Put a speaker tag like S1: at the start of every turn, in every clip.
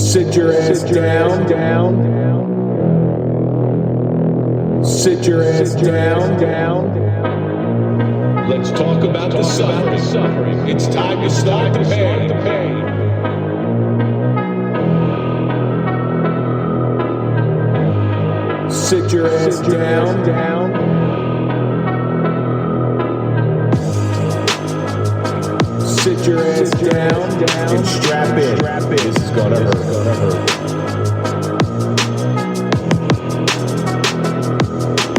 S1: Sit your ass down. Sit your ass down. Let's talk about the suffering. It's time to start the pain. Sit your ass down. Sit your ass down and strap in. This is gonna hurt.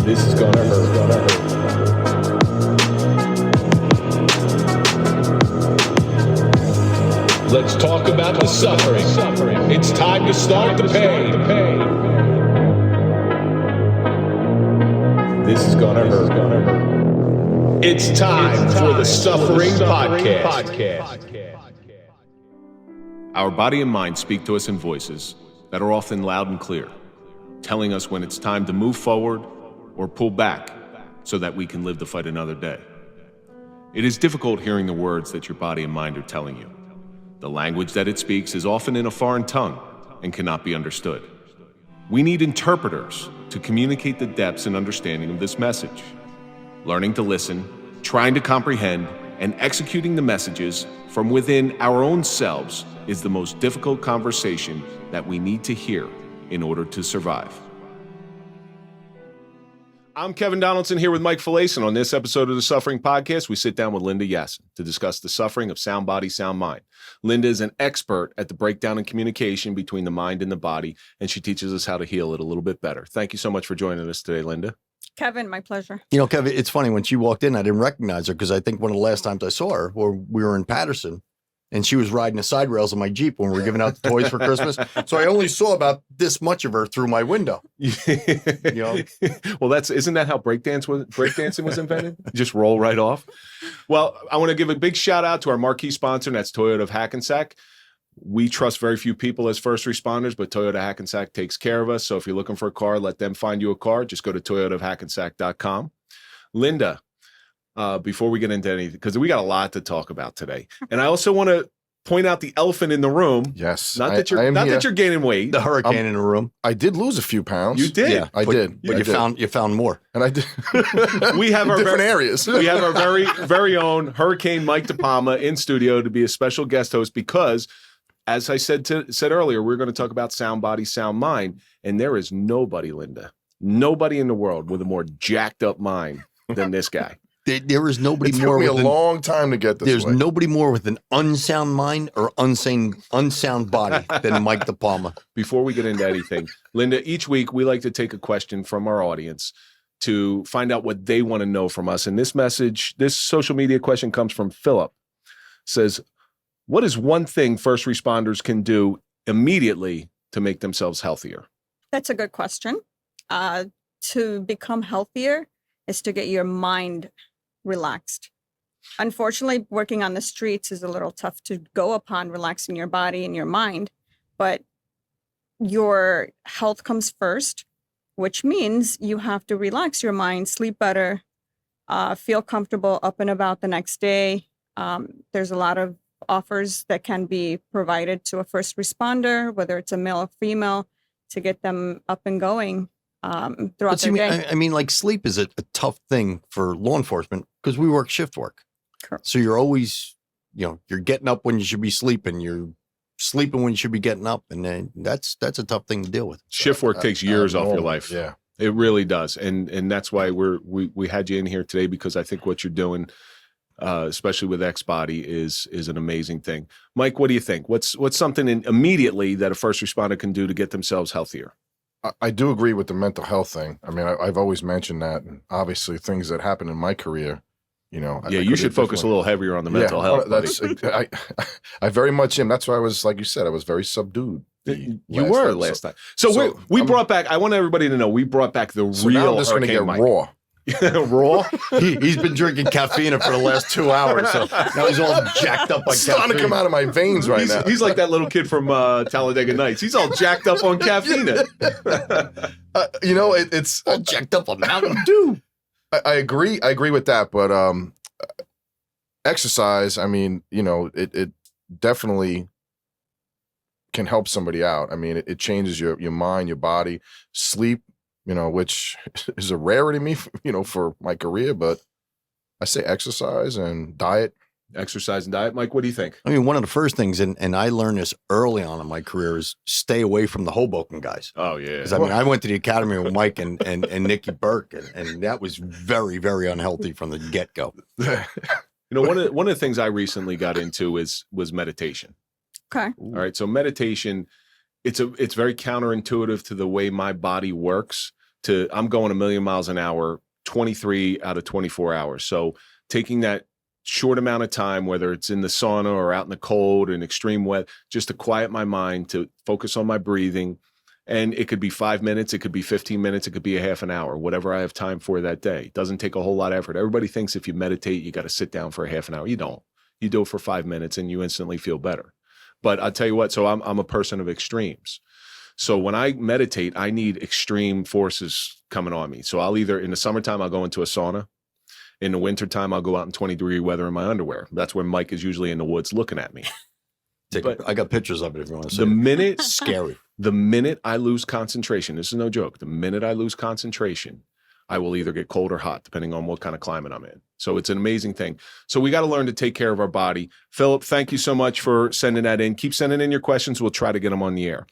S1: This is gonna hurt. Let's talk about the suffering. It's time to start the pain. This is gonna hurt. It's time for the Suffering Podcast.
S2: Our body and mind speak to us in voices that are often loud and clear, telling us when it's time to move forward or pull back so that we can live to fight another day. It is difficult hearing the words that your body and mind are telling you. The language that it speaks is often in a foreign tongue and cannot be understood. We need interpreters to communicate the depths and understanding of this message. Learning to listen, trying to comprehend, and executing the messages from within our own selves is the most difficult conversation that we need to hear in order to survive. I'm Kevin Donaldson here with Mike Failace, and on this episode of the Suffering Podcast, we sit down with Linda Yasin to discuss the suffering of sound body, sound mind. Linda is an expert at the breakdown in communication between the mind and the body, and she teaches us how to heal it a little bit better. Thank you so much for joining us today, Linda.
S3: Kevin, my pleasure.
S4: You know, Kevin, it's funny, when she walked in, I didn't recognize her because I think one of the last times I saw her, we were in Patterson, and she was riding the side rails of my Jeep when we were giving out the toys for Christmas. So I only saw about this much of her through my window. You know?
S2: Well, isn't that how breakdancing was invented? Just roll right off. Well, I want to give a big shout out to our marquee sponsor, and that's Toyota of Hackensack. We trust very few people as first responders, but Toyota Hackensack takes care of us. So if you're looking for a car, let them find you a car. Just go to toyotaofhackensack.com. Linda, before we get into anything, because we got a lot to talk about today. And I also want to point out the elephant in the room.
S5: Yes.
S2: Not that you're gaining weight.
S4: The hurricane in the room.
S5: I did lose a few pounds.
S2: You did?
S4: Yeah,
S5: I did.
S4: But you found more.
S5: And I did.
S2: We have our
S5: different areas.
S2: We have our very own Hurricane Mike DePalma in studio to be a special guest host because, as I said earlier, we're going to talk about sound body, sound mind. And there is nobody, Linda, nobody in the world with a more jacked up mind than this guy.
S4: There is nobody
S5: It
S4: more.
S5: took me a long time to get this
S4: There's
S5: way.
S4: nobody more with an unsound mind or unsound body than Mike DePalma.
S2: Before we get into anything, Linda, each week we like to take a question from our audience to find out what they want to know from us. And this social media question comes from Philip. Says, what is one thing first responders can do immediately to make themselves healthier?
S3: That's a good question. To become healthier is to get your mind relaxed. Unfortunately, working on the streets is a little tough to go upon relaxing your body and your mind, but your health comes first, which means you have to relax your mind, sleep better, feel comfortable up and about the next day. There's a lot of offers that can be provided to a first responder, whether it's a male or female, to get them up and going throughout their day.
S4: I mean, like, sleep is a tough thing for law enforcement because we work shift work.
S3: Correct.
S4: So you're always, you're getting up when you should be sleeping. You're sleeping when you should be getting up. And then that's a tough thing to deal with.
S2: Shift work takes years off your life.
S5: Yeah.
S2: It really does. And that's why we had you in here today, because I think what you're doing, especially with Xbody, is an amazing thing. Mike, what do you think? What's something immediately that a first responder can do to get themselves healthier?
S5: I do agree with the mental health thing. I mean, I've always mentioned that, and obviously things that happened in my career,
S2: Yeah, you should focus a little heavier on the mental health.
S5: I very much am. That's why I was, like you said, I was very subdued.
S2: You were last time. So we brought back, I want everybody to know, we brought back the real
S5: now I'm just going to get
S2: Mike.
S5: raw.
S2: Raw?
S4: He's been drinking caffeine for the last 2 hours, so now he's all jacked up on
S5: It's starting
S4: caffeine.
S5: to come out of my veins right now.
S2: He's like that little kid from Talladega Nights. He's all jacked up on caffeine.
S5: It's
S4: all jacked up on Mountain Dew.
S5: I agree with that, but exercise, I mean, it definitely can help somebody out. I mean, it changes your mind, your body, sleep, which is a rarity to me, for my career, but I say exercise and diet.
S2: Exercise and diet. Mike, what do you think?
S4: I mean, one of the first things, and I learned this early on in my career, is stay away from the Hoboken guys.
S2: Oh, yeah.
S4: Because I mean, I went to the academy with Mike and Nikki Burke, and that was very, very unhealthy from the get-go.
S2: One of the things I recently got into was meditation.
S3: Okay.
S2: All right. So meditation, it's very counterintuitive to the way my body works. I'm going a million miles an hour, 23 out of 24 hours. So taking that short amount of time, whether it's in the sauna or out in the cold and extreme weather, just to quiet my mind, to focus on my breathing. And it could be 5 minutes, it could be 15 minutes, it could be a half an hour, whatever I have time for that day. It doesn't take a whole lot of effort. Everybody thinks if you meditate, you got to sit down for a half an hour. You don't. You do it for 5 minutes and you instantly feel better. But I'll tell you what, so I'm a person of extremes. So when I meditate, I need extreme forces coming on me. So I'll either, in the summertime, I'll go into a sauna. In the wintertime, I'll go out in 20-degree weather in my underwear. That's when Mike is usually in the woods looking at me.
S4: I got pictures of it if you want to see
S2: The
S4: it.
S2: minute,
S4: Scary.
S2: the minute I lose concentration, this is no joke, the minute I lose concentration, I will either get cold or hot, depending on what kind of climate I'm in. So it's an amazing thing. So we got to learn to take care of our body. Philip, thank you so much for sending that in. Keep sending in your questions. We'll try to get them on the air.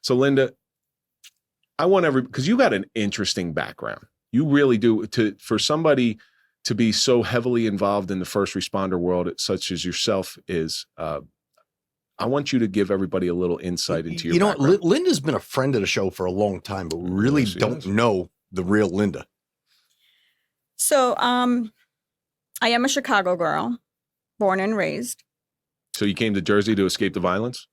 S2: So Linda, I want because you got an interesting background. You really do. For somebody to be so heavily involved in the first responder world, such as yourself is, I want you to give everybody a little insight into your background.
S4: Linda's been a friend of the show for a long time, but we really don't know the real Linda.
S3: So I am a Chicago girl, born and raised.
S2: So you came to Jersey to escape the violence?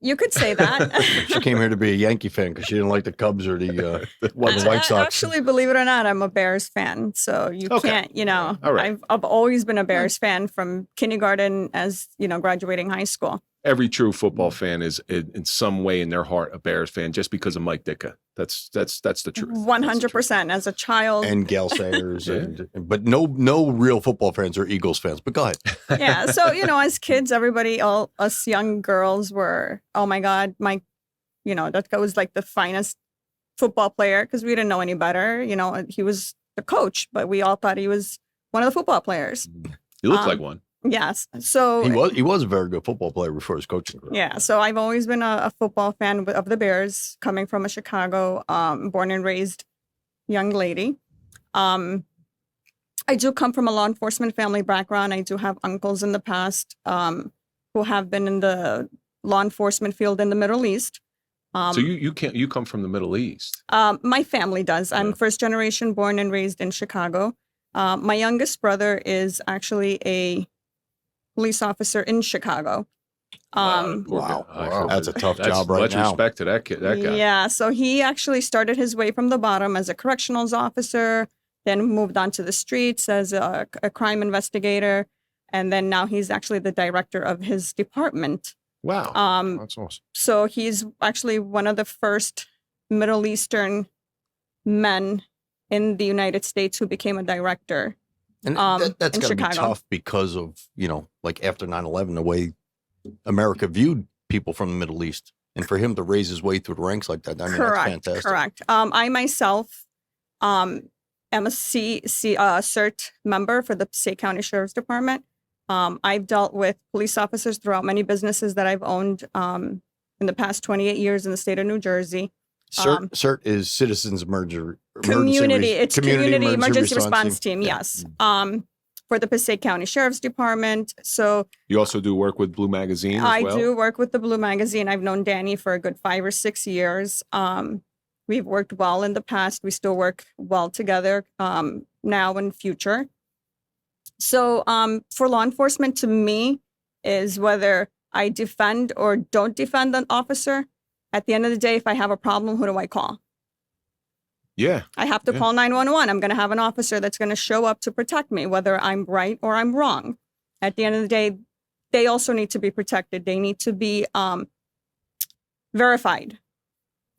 S3: You could say that.
S4: She came here to be a Yankee fan because she didn't like the Cubs or the White Sox.
S3: Actually, believe it or not, I'm a Bears fan. So you can't,
S2: All right.
S3: I've always been a Bears fan from kindergarten as, graduating high school.
S2: Every true football fan is in some way in their heart a Bears fan just because of Mike Ditka. That's the truth.
S3: 100% as a child.
S4: And Gale Sayers, but no real football fans are Eagles fans. But go ahead.
S3: Yeah. So, as kids, everybody, all us young girls were, oh my God, Mike, that guy was like the finest football player because we didn't know any better. He was the coach, but we all thought he was one of the football players.
S2: You look like one.
S3: Yes. So
S4: he was a very good football player before his coaching career.
S3: Yeah. So I've always been a football fan of the Bears, coming from a Chicago, born and raised young lady. I do come from a law enforcement family background. I do have uncles in the past who have been in the law enforcement field in the Middle East.
S2: So you come from the Middle East.
S3: My family does. I'm first generation, born and raised in Chicago. My youngest brother is actually a police officer in Chicago.
S4: Wow. That's a tough job right
S2: now. Much respect to that guy.
S3: Yeah, so he actually started his way from the bottom as a correctionals officer, then moved on to the streets as a crime investigator, and then now he's actually the director of his department.
S2: Wow,
S5: that's awesome.
S3: So he's actually one of the first Middle Eastern men in the United States who became a director.
S4: And that's got to be tough because of, like after 9/11, the way America viewed people from the Middle East. And for him to raise his way through the ranks like that, I mean, that's fantastic.
S3: Correct. I myself am a CERT member for the Passaic County Sheriff's Department. I've dealt with police officers throughout many businesses that I've owned in the past 28 years in the state of New Jersey.
S4: CERT is Citizens
S3: Community Emergency
S4: Response
S3: Response Team. Yes. For the Passaic County Sheriff's Department. So
S2: you also do work with Blue Magazine as well?
S3: I do work with the Blue Magazine. I've known Danny for a good 5 or 6 years. We've worked well in the past. We still work well together now and future. So for law enforcement, to me, is whether I defend or don't defend an officer. At the end of the day, if I have a problem, who do I call?
S2: Yeah.
S3: I have to call 911. I'm going to have an officer that's going to show up to protect me, whether I'm right or I'm wrong. At the end of the day, they also need to be protected. They need to be verified.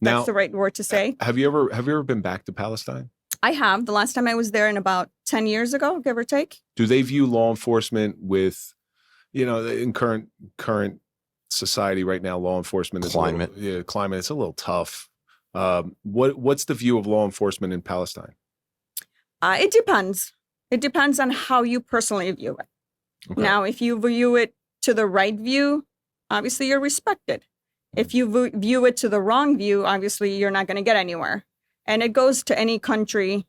S2: Now,
S3: that's the right word to say.
S2: Have you ever been back to Palestine?
S3: I have. The last time I was there in about 10 years ago, give or take.
S2: Do they view law enforcement with, in current society right now, law enforcement is
S4: Climate.
S2: Climate. It's a little tough. What's the view of law enforcement in Palestine?
S3: It depends. It depends on how you personally view it.
S2: Okay.
S3: Now, if you view it to the right view, obviously you're respected. If you view it to the wrong view, obviously you're not going to get anywhere. And it goes to any country,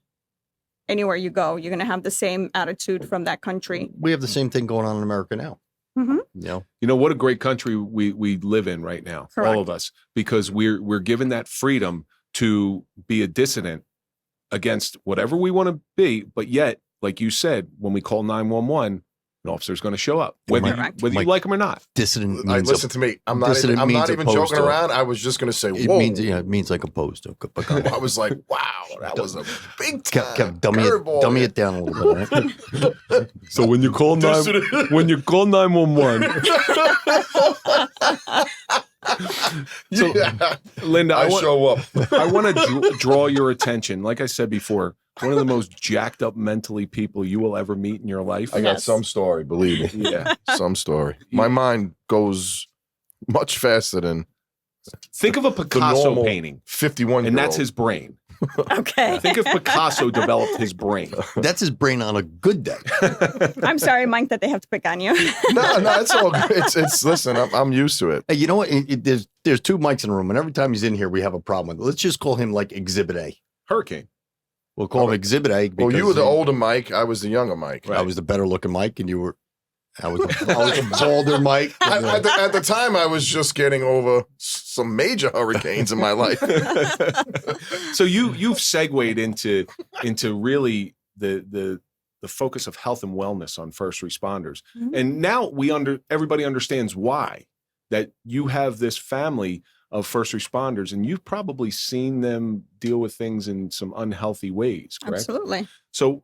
S3: anywhere you go, you're going to have the same attitude from that country.
S4: We have the same thing going on in America now.
S3: Mhm.
S2: You know what a great country we live in right now,
S3: Correct.
S2: all of us, because we're given that freedom to be a dissident against whatever we want to be, but yet, like you said, when we call 911, an officer's going to show up, whether
S3: Correct.
S2: you like him or not.
S4: Dissident
S5: I
S4: means
S5: listen to me. I'm not even
S4: opposed
S5: joking
S4: to.
S5: around. I was just going to say,
S4: It
S5: whoa.
S4: means like opposed to.
S5: I was like, wow, that was a big time
S4: Dummy
S5: curveball.
S4: it down a little bit. Right?
S2: So when you call 911, so,
S5: Yeah.
S2: Linda,
S5: I show up.
S2: I want to draw your attention. Like I said before, one of the most jacked up mentally people you will ever meet in your life.
S5: I got
S3: Yes.
S5: some story, believe me.
S2: Yeah.
S5: Some story. My mind goes much faster than
S2: Think of a
S5: the
S2: Picasso
S5: normal
S2: painting,
S5: 51
S2: and that's his brain.
S3: Okay.
S2: Think if Picasso developed his brain.
S4: That's his brain on a good day.
S3: I'm sorry, Mike, that they have to pick on you.
S5: No, it's all good. It's listen, I'm used to it.
S4: Hey, you know what? There's two mics in the room, and every time he's in here, we have a problem with it. Let's just call him like Exhibit A.
S2: Hurricane.
S4: We'll call him Exhibit A.
S5: Well, you
S4: because
S5: were the older Mike. I was the younger Mike.
S4: I was the better looking Mike, and I was the bolder Mike.
S5: At the time, I was just getting over some major hurricanes in my life.
S2: So you've segued into really the focus of health and wellness on first responders,
S3: Mhm.
S2: and now everybody understands why that you have this family of first responders, and you've probably seen them deal with things in some unhealthy ways, correct?
S3: Absolutely.
S2: So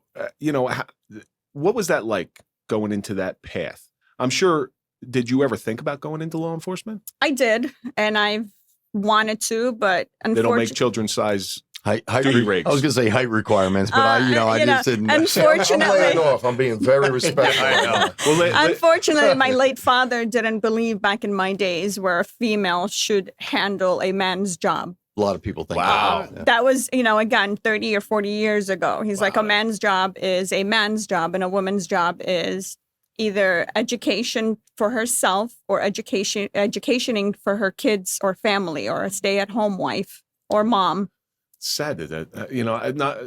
S2: what was that like going into that path? I'm sure. Did you ever think about going into law enforcement?
S3: I did, and I've wanted to, but
S2: They don't make
S3: unfortunately,
S2: children size.
S4: Height
S2: Duty rigs.
S4: I was going to say height requirements, but I just didn't.
S5: I'm
S3: unfortunately,
S5: laying off. I'm being very respectful.
S2: Well,
S3: unfortunately, my late father didn't believe back in my days where a female should handle a man's job.
S4: A lot of people think.
S2: Wow.
S4: that.
S3: That was, again, 30 or 40 years ago. He's like, a man's job is a man's job, and a woman's job is either education for herself or educationing for her kids or family, or a stay-at-home wife or mom.
S2: Sad that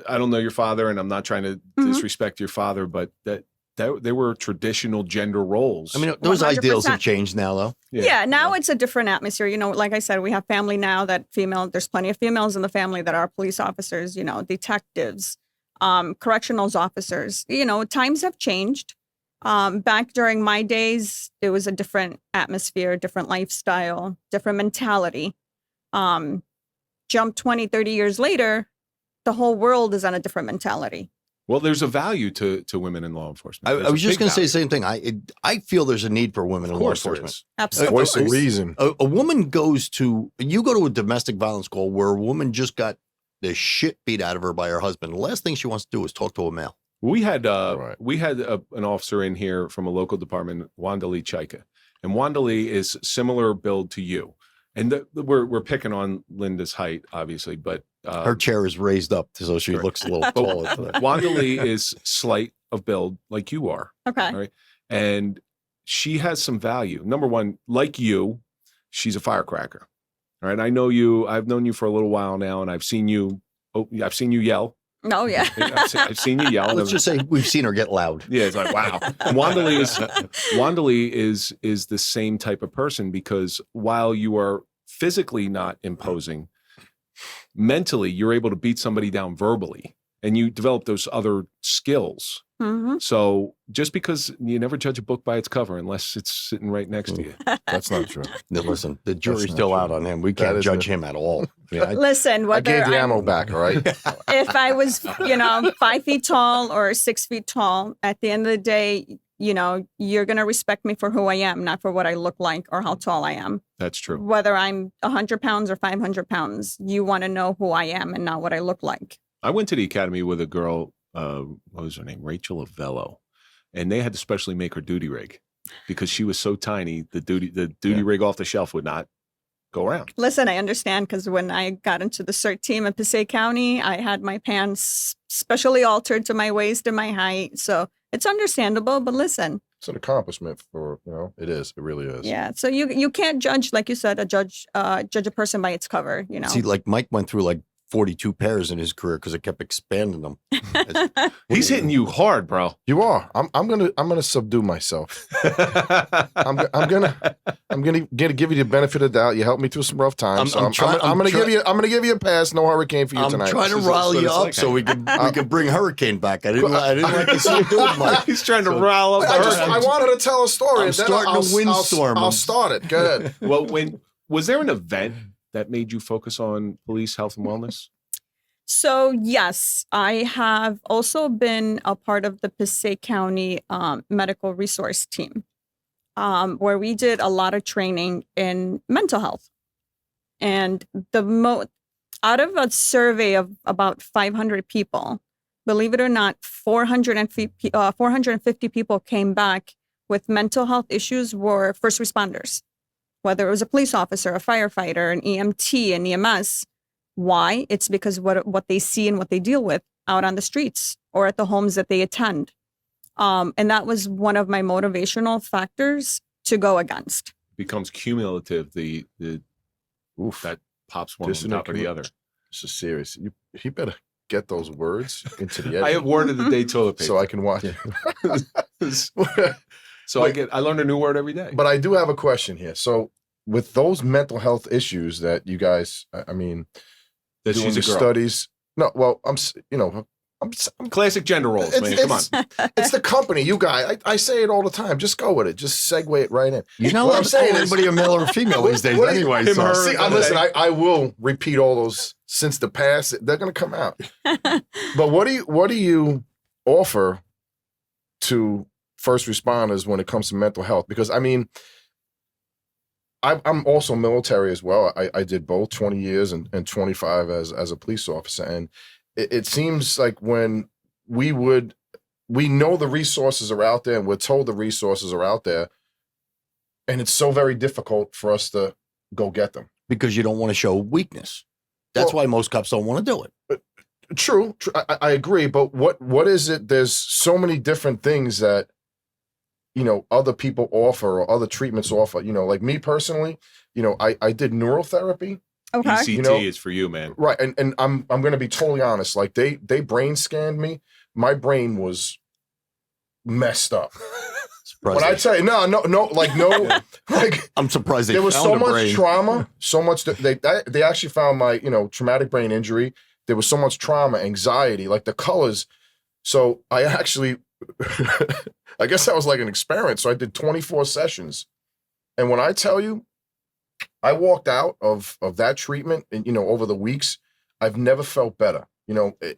S2: I don't know your father, and I'm not trying to disrespect your father, but that they were traditional gender roles.
S4: I mean, those
S3: 100%.
S4: ideals have changed now, though.
S3: Yeah, now it's a different atmosphere. Like I said, we have family now there's plenty of females in the family that are police officers, detectives, correctional officers. Times have changed. Back during my days, it was a different atmosphere, different lifestyle, different mentality. Jump 20, 30 years later, the whole world is on a different mentality.
S2: Well, there's a value to women in law enforcement.
S4: I
S2: There's
S4: was
S2: a
S4: just
S2: big
S4: going to say the
S2: value.
S4: same thing. I feel there's a need for women in
S2: Of
S4: law
S2: course there
S4: enforcement.
S2: is.
S3: Absolutely.
S5: Voice of reason.
S4: A woman you go to a domestic violence call where a woman just got the shit beat out of her by her husband. The last thing she wants to do is talk to a male.
S2: We had
S5: Right.
S2: an officer in here from a local department, Wanda Lee Chaika, and Wanda Lee is similar build to you. And we're picking on Linda's height, obviously, but
S4: Her chair is raised up so she
S2: Correct.
S4: looks a little taller. for that.
S2: Wanda Lee is slight of build like you are.
S3: Okay.
S2: All right. And she has some value. Number one, like you, she's a firecracker. All right. I know you. I've known you for a little while now, and I've seen you yell.
S3: Oh, yeah.
S2: I've seen you yell.
S4: Let's just say we've seen her get loud.
S2: Yeah, it's like, wow. And Wanda Lee is the same type of person, because while you are physically not imposing, mentally you're able to beat somebody down verbally, and you develop those other skills.
S3: Mm-hmm.
S2: So just because you never judge a book by its cover unless it's sitting right next to you.
S5: That's not true.
S4: Now, listen, the jury's
S5: not
S4: still
S5: true.
S4: out on him. We
S5: That
S4: can't
S5: is
S4: judge
S5: it.
S4: him at all. I mean,
S3: Listen,
S5: I
S3: whether
S5: gave the
S3: I'm-
S5: ammo back, all right?
S3: if I was, 5 feet tall or 6 feet tall, at the end of the day, you're going to respect me for who I am, not for what I look like or how tall I am.
S2: That's true.
S3: Whether I'm 100 pounds or 500 pounds, you want to know who I am and not what I look like.
S2: I went to the academy with a girl, what was her name? Rachel Avello. And they had to specially make her duty rig. because she was so tiny, the duty rig off the shelf would not go around.
S3: Listen, I understand, because when I got into the CERT team in Passaic County, I had my pants specially altered to my waist and my height. So it's understandable, but listen.
S5: It's an accomplishment for, it is. It really is.
S3: Yeah. So you can't judge, like you said, judge a person by its cover,
S4: See, like Mike went through like 42 pairs in his career because it kept expanding them.
S2: He's hitting you hard, bro.
S5: You are. I'm gonna subdue myself. I'm gonna give you the benefit of the doubt. You helped me through some rough times. I'm gonna give you a pass. No hurricane for you tonight.
S4: I'm trying to rile you up so we can bring Hurricane back. I didn't like to see you do it, Mike.
S2: He's trying to rile up.
S5: I wanted to tell a story.
S4: I'm starting to windstorm.
S5: I'll start it. Go ahead.
S2: Well, was there an event that made you focus on police health and wellness?
S3: So, yes, I have also been a part of the Passaic County medical resource team, where we did a lot of training in mental health. And out of a survey of about 500 people, believe it or not, 450 people came back with mental health issues were first responders, whether it was a police officer, a firefighter, an EMT, an EMS. Why? It's because what they see and what they deal with out on the streets or at the homes that they attend. And that was one of my motivational factors to go against.
S2: Becomes cumulative. That pops one on top of the other.
S5: This is serious. You better get those words into the edit.
S2: I have word of the day toilet paper.
S5: So I can watch it.
S2: So I learn a new word every day.
S5: But I do have a question here. So with those mental health issues that you guys, doing the studies. No, well, I'm
S2: classic gender roles, man. Come on.
S5: It's the company, you guys. I say it all the time. Just go with it. Just segue it right in.
S4: You know what I'm saying? Anybody a male or female these days anyway.
S5: Listen, I will repeat all those since the past. They're going to come out. But what do you offer to first responders when it comes to mental health? Because I'm also military as well. I did both 20 years and 25 as a police officer. And it seems like when we know the resources are out there and we're told the resources are out there, and it's so very difficult for us to go get them.
S4: Because you don't want to show weakness. That's why most cops don't want to do it.
S5: True. I agree. But what is it? There's so many different things that, other people offer or other treatments offer. Like me personally, I did neurotherapy.
S3: Okay.
S2: ECT is for you, man.
S5: Right. And I'm going to be totally honest. Like they brain scanned me. My brain was messed up. When I tell you, no, like
S4: I'm surprised
S5: there was
S4: found
S5: so
S4: a
S5: much
S4: brain.
S5: trauma, so much they actually found my, traumatic brain injury. There was so much trauma, anxiety, like the colors. So I actually, I guess that was like an experiment. So I did 24 sessions. And when I tell you, I walked out of that treatment and, over the weeks, I've never felt better,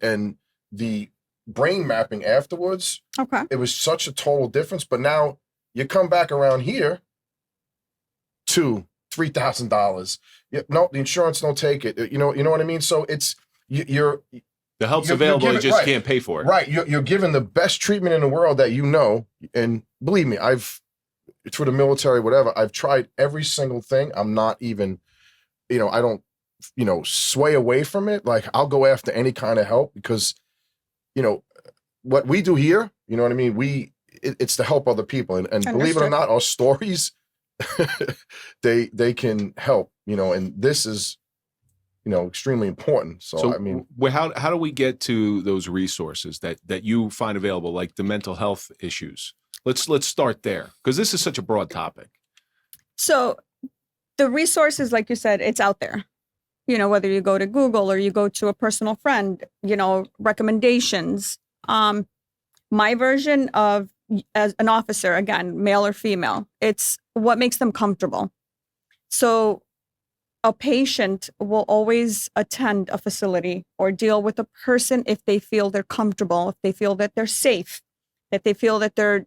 S5: and the brain mapping afterwards,
S3: okay,
S5: it was such a total difference. But now you come back around here, $2,000-$3,000. No, the insurance don't take it. You know what I mean? So it's, the
S2: help's available, you just can't pay for it.
S5: Right. You're given the best treatment in the world that and believe me, through the military, whatever, I've tried every single thing. I'm not even, I don't, sway away from it. Like I'll go after any kind of help because, what we do here, you know what I mean? It's to help other people. And believe it or not, our stories, they can help, and this is, extremely important. So I mean,
S2: how do we get to those resources that you find available, like the mental health issues? Let's start there because this is such a broad topic. So
S3: the resources, like you said, it's out there. Whether you go to Google or you go to a personal friend, recommendations. My version of as an officer, again, male or female, it's what makes them comfortable. So a patient will always attend a facility or deal with a person if they feel they're comfortable, if they feel that they're safe, that they feel that their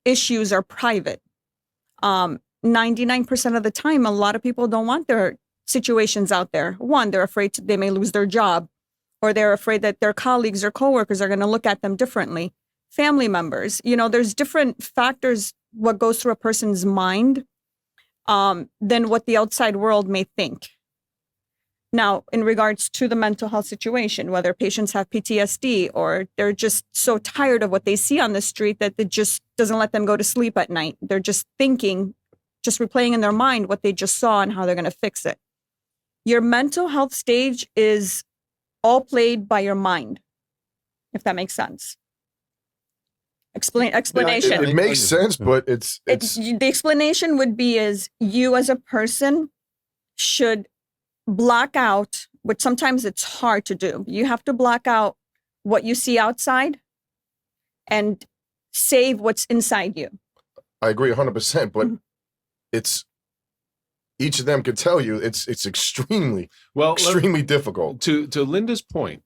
S3: issues are private. 99% of the time, a lot of people don't want their situations out there. One, they're afraid they may lose their job, or they're afraid that their colleagues or coworkers are going to look at them differently. Family members, there's different factors what goes through a person's mind than what the outside world may think. Now, in regards to the mental health situation, whether patients have PTSD or they're just so tired of what they see on the street that it just doesn't let them go to sleep at night. They're just thinking, just replaying in their mind what they just saw and how they're going to fix it. Your mental health stage is all played by your mind, if that makes sense. Explanation.
S5: It makes sense, but it's
S3: The explanation would be is you as a person should block out, which sometimes it's hard to do. You have to block out what you see outside and save what's inside you.
S5: I agree 100%, but it's each of them could tell you it's extremely difficult.
S2: To Linda's point,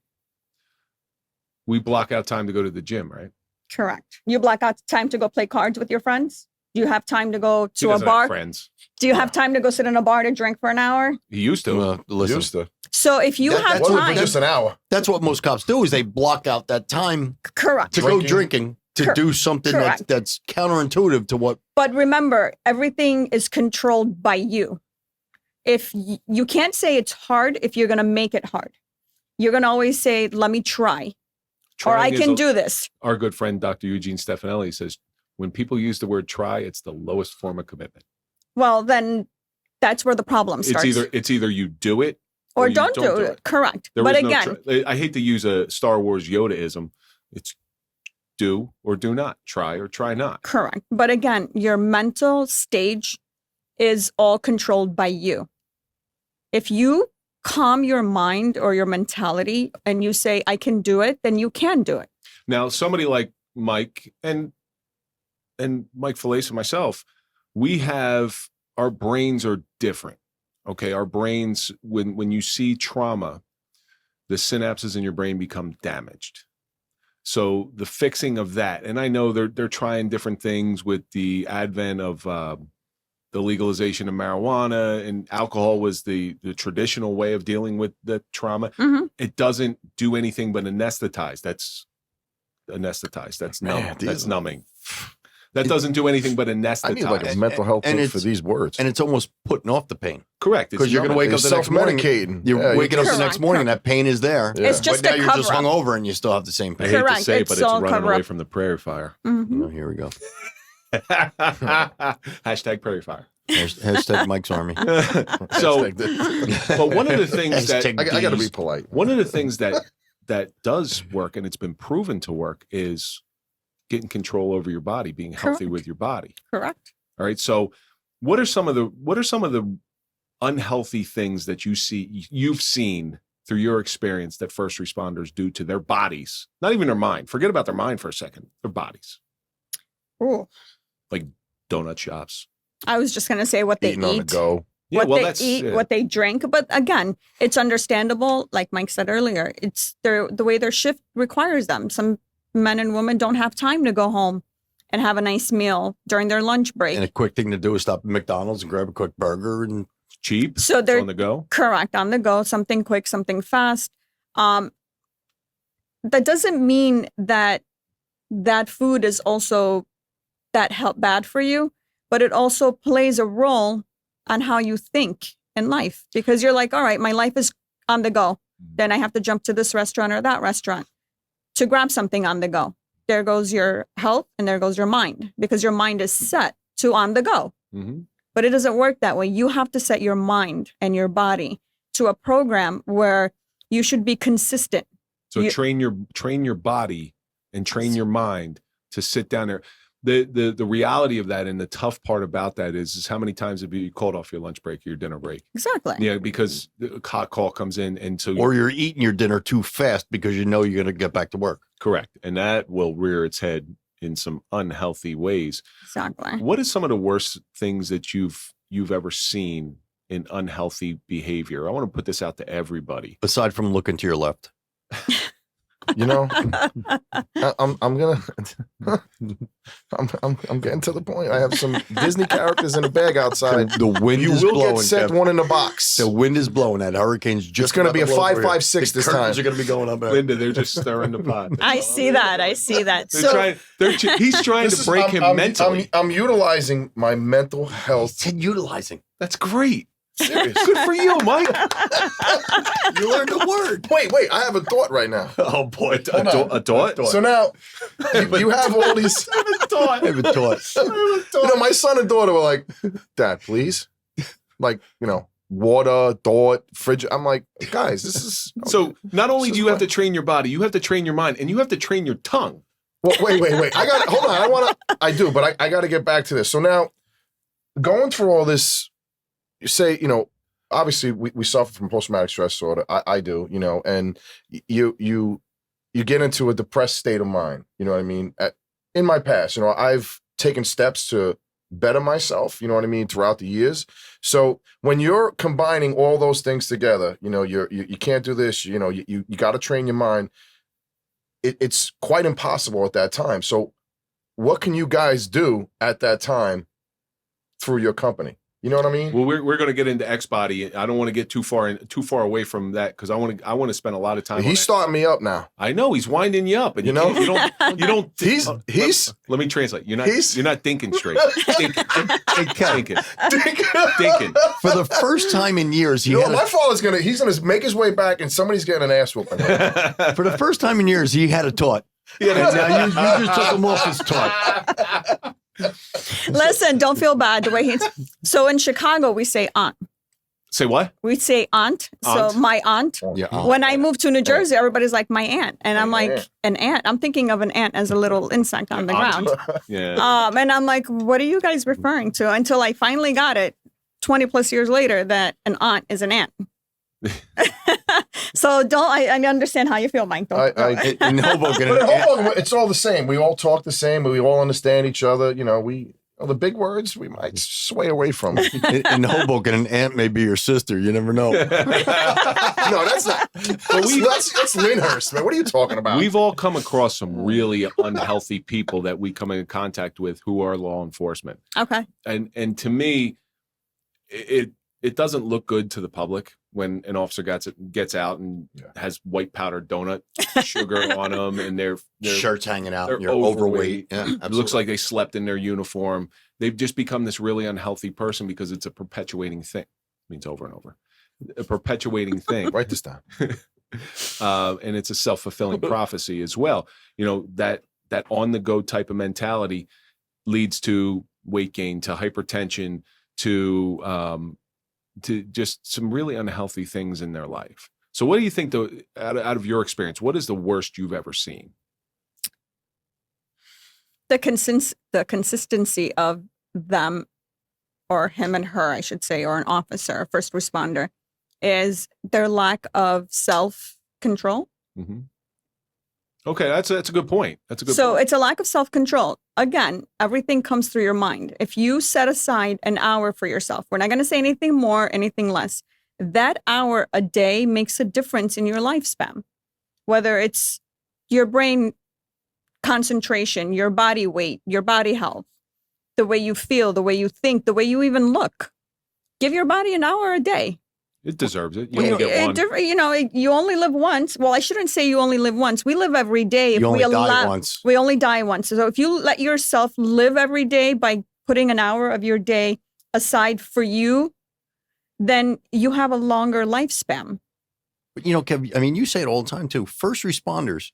S2: we block out time to go to the gym, right?
S3: Correct. You block out time to go play cards with your friends. Do you have time to go
S2: He
S3: to a
S2: doesn't have
S3: bar?
S2: friends.
S3: Do you have time to go sit in a bar to drink for an hour?
S2: He used to.
S4: Listen,
S5: Used to.
S3: So if you have
S5: What if
S3: time,
S5: for just an hour?
S4: that's what most cops do is they block out that time
S3: correct.
S4: to go drinking to do something
S3: Correct.
S4: that's counterintuitive to what.
S3: But remember, everything is controlled by you. If you can't say it's hard if you're going to make it hard. You're going to always say, let me try. Or I
S2: Trying is
S3: can do this.
S2: Our good friend, Dr. Eugene Stefanelli, says, when people use the word try, it's the lowest form of commitment.
S3: Well, then that's where the problem starts.
S2: It's either you do it
S3: or
S2: you
S3: don't do it. Correct.
S2: There
S3: But
S2: is no
S3: again,
S2: I hate to use a Star Wars Yoda-ism. It's do or do not, try or try not.
S3: correct. But again, your mental stage is all controlled by you. If you calm your mind or your mentality and you say, I can do it, then you can do it.
S2: Now, somebody like Mike and Mike Failace and myself, we have, our brains are different. Okay, our brains, when you see trauma, the synapses in your brain become damaged. So the fixing of that, and I know they're trying different things with the advent of the legalization of marijuana, and alcohol was the traditional way of dealing with the trauma.
S3: Mhm.
S2: It doesn't do anything but anesthetize. That's anesthetize. That's numb.
S4: Man,
S2: That's numbing. That doesn't do anything but anesthetize.
S5: I need like a mental health
S4: and
S5: book for
S4: it's-
S5: these words.
S4: And it's almost putting off the pain
S2: Correct.
S4: because you're going to wake up
S5: It's
S4: the next morning.
S5: self-medicating.
S4: You're
S5: Yeah,
S4: waking up the
S3: Correct.
S4: next morning, and that pain is there.
S5: Yeah.
S3: It's just
S4: but now
S3: a
S4: you're just
S3: cover-up.
S4: hungover and you still have the same
S2: I
S4: pain.
S2: hate to
S3: Correct.
S2: say it,
S3: It's
S2: but it's
S3: all
S2: running away
S3: cover-up.
S2: from the prairie fire.
S3: Mhm.
S4: Oh, here we go.
S2: Hashtag prairie fire.
S4: Hashtag Mike's Army.
S2: So, but one of the things that
S4: Hashtag
S5: I got to be polite.
S2: one of the things that does work, and it's been proven to work, is getting control over your body, being healthy
S3: Correct.
S2: with your body.
S3: Correct.
S2: All right. So what are some of the unhealthy things that you've seen through your experience that first responders do to their bodies? Not even their mind. Forget about their mind for a second. Their bodies.
S3: Ooh.
S2: Like donut shops.
S3: I was just going to say what they
S5: Eating on the
S3: eat.
S5: go.
S2: Yeah,
S3: What
S2: well,
S3: they
S2: that's
S3: eat,
S2: yeah.
S3: what they drink. But again, it's understandable. Like Mike said earlier, it's the way their shift requires them. Some men and women don't have time to go home and have a nice meal during their lunch break.
S4: And a quick thing to do is stop at McDonald's and grab a quick burger. And
S2: cheap.
S3: So
S2: It's
S3: they're
S2: on the go.
S3: correct, on the go, something quick, something fast. That doesn't mean that that food is also bad for you, but it also plays a role on how you think in life, because you're like, all right, my life is on the go. Then I have to jump to this restaurant or that restaurant to grab something on the go. There goes your health and there goes your mind, because your mind is set to on the go.
S2: Mm-hmm.
S3: But it doesn't work that way. You have to set your mind and your body to a program where you should be consistent.
S2: So train your body and train your mind to sit down there. The reality of that, and the tough part about that is how many times have you called off your lunch break or your dinner break?
S3: Exactly.
S2: Yeah, because the hot call comes in, and so
S4: or you're eating your dinner too fast because you know you're going to get back to work.
S2: correct, and that will rear its head in some unhealthy ways.
S3: Exactly.
S2: What is some of the worst things that you've ever seen in unhealthy behavior? I want to put this out to everybody.
S4: Aside from looking to your left.
S5: You know, I'm gonna I'm getting to the point. I have some Disney characters in a bag outside.
S4: The wind
S5: You
S4: is
S5: will
S4: blowing.
S5: get sent
S4: Kevin.
S5: one in the box.
S4: The wind is blowing. That hurricane's just
S5: It's going to
S4: about
S5: be a
S4: blow over here.
S5: 5.56
S4: The
S5: this
S4: curtains
S5: time.
S4: are going to be going up there.
S2: Linda, they're just stirring the pot.
S3: I see that. I see that. So
S2: He's trying to break him mentally.
S5: I'm utilizing my mental health.
S4: Said utilizing.
S2: That's great.
S5: Serious.
S2: Good for you, Mike.
S4: You learned a word.
S5: Wait, I have a thought right now.
S4: Oh boy,
S2: A thought?
S5: So now you have all these.
S4: I haven't taught.
S5: You know, my son and daughter were like, "Dad, please," like, you know, water, thought, fridge. I'm like, guys, this is.
S2: So not only do you have to train your body, you have to train your mind, and you have to train your tongue.
S5: Well, wait. Hold on. I do, but I got to get back to this. So now, going through all this, you say, you know, obviously we suffer from post-traumatic stress disorder. I do, you know, and you get into a depressed state of mind. You know what I mean? In my past, you know, I've taken steps to better myself. You know what I mean? Throughout the years. So when you're combining all those things together, you know, you can't do this. You know, you got to train your mind. It's quite impossible at that time. So what can you guys do at that time through your company? You know what I mean?
S2: Well, we're going to get into Xbody. I don't want to get too far away from that because I want to spend a lot of time.
S5: He's starting me up now.
S2: I know he's winding you up, and
S5: You know?
S2: you don't.
S5: He's
S2: Let me translate. You're not thinking straight. Thinking.
S4: For the first time in years,
S5: You know, my father's he's gonna make his way back, and somebody's getting an ass whooping.
S4: for the first time in years, he had a taught. Now you just took him off his taught.
S3: listen, don't feel bad the way he's. So in Chicago, we say aunt.
S2: Say what?
S3: We say aunt.
S2: Aunt.
S3: So my aunt.
S4: Yeah.
S3: When I moved to New Jersey, everybody's like my aunt, and I'm like
S5: aunt.
S3: an ant. I'm thinking of an ant as a little insect on the
S2: Aunt.
S3: ground.
S2: Yeah.
S3: And I'm like, what are you guys referring to? Until I finally got it 20 plus years later that an aunt is an ant. So I understand how you feel, Mike.
S4: In Hoboken,
S5: But in Hoboken, it's all the same. We all talk the same. We all understand each other. You know, the big words we might sway away from.
S4: in Hoboken, an aunt may be your sister. You never know.
S5: No, that's not. That's Lyndhurst, man. What are you talking about?
S2: We've all come across some really unhealthy people that we come in contact with who are law enforcement.
S3: Okay.
S2: And to me, it doesn't look good to the public when an officer gets out and has white powdered donut sugar on them, and their
S4: Shirts hanging out.
S2: they're
S4: You're overweight. Yeah,
S2: It looks like they slept in their uniform. They've just become this really unhealthy person because it's a perpetuating thing. It means over and over. A perpetuating thing.
S5: Write this down.
S2: And it's a self-fulfilling prophecy as well. You know, that on-the-go type of mentality leads to weight gain, to hypertension, to just some really unhealthy things in their life. So what do you think, out of your experience, what is the worst you've ever seen?
S3: The consistency of them, or him and her, I should say, or an officer, a first responder, is their lack of self-control.
S2: Mm-hmm. Okay, that's a good point. That's a good
S3: So
S2: point.
S3: it's a lack of self-control. Again, everything comes through your mind. If you set aside an hour for yourself, we're not going to say anything more, anything less. That hour a day makes a difference in your lifespan, whether it's your brain concentration, your body weight, your body health, the way you feel, the way you think, the way you even look. Give your body an hour a day.
S2: It deserves it. You only get one.
S3: You know, you only live once. Well, I shouldn't say you only live once. We live every day.
S4: You only die once.
S3: We only die once. So if you let yourself live every day by putting an hour of your day aside for you, then you have a longer lifespan.
S4: But, you know, Kev, I mean, you say it all the time, too. First responders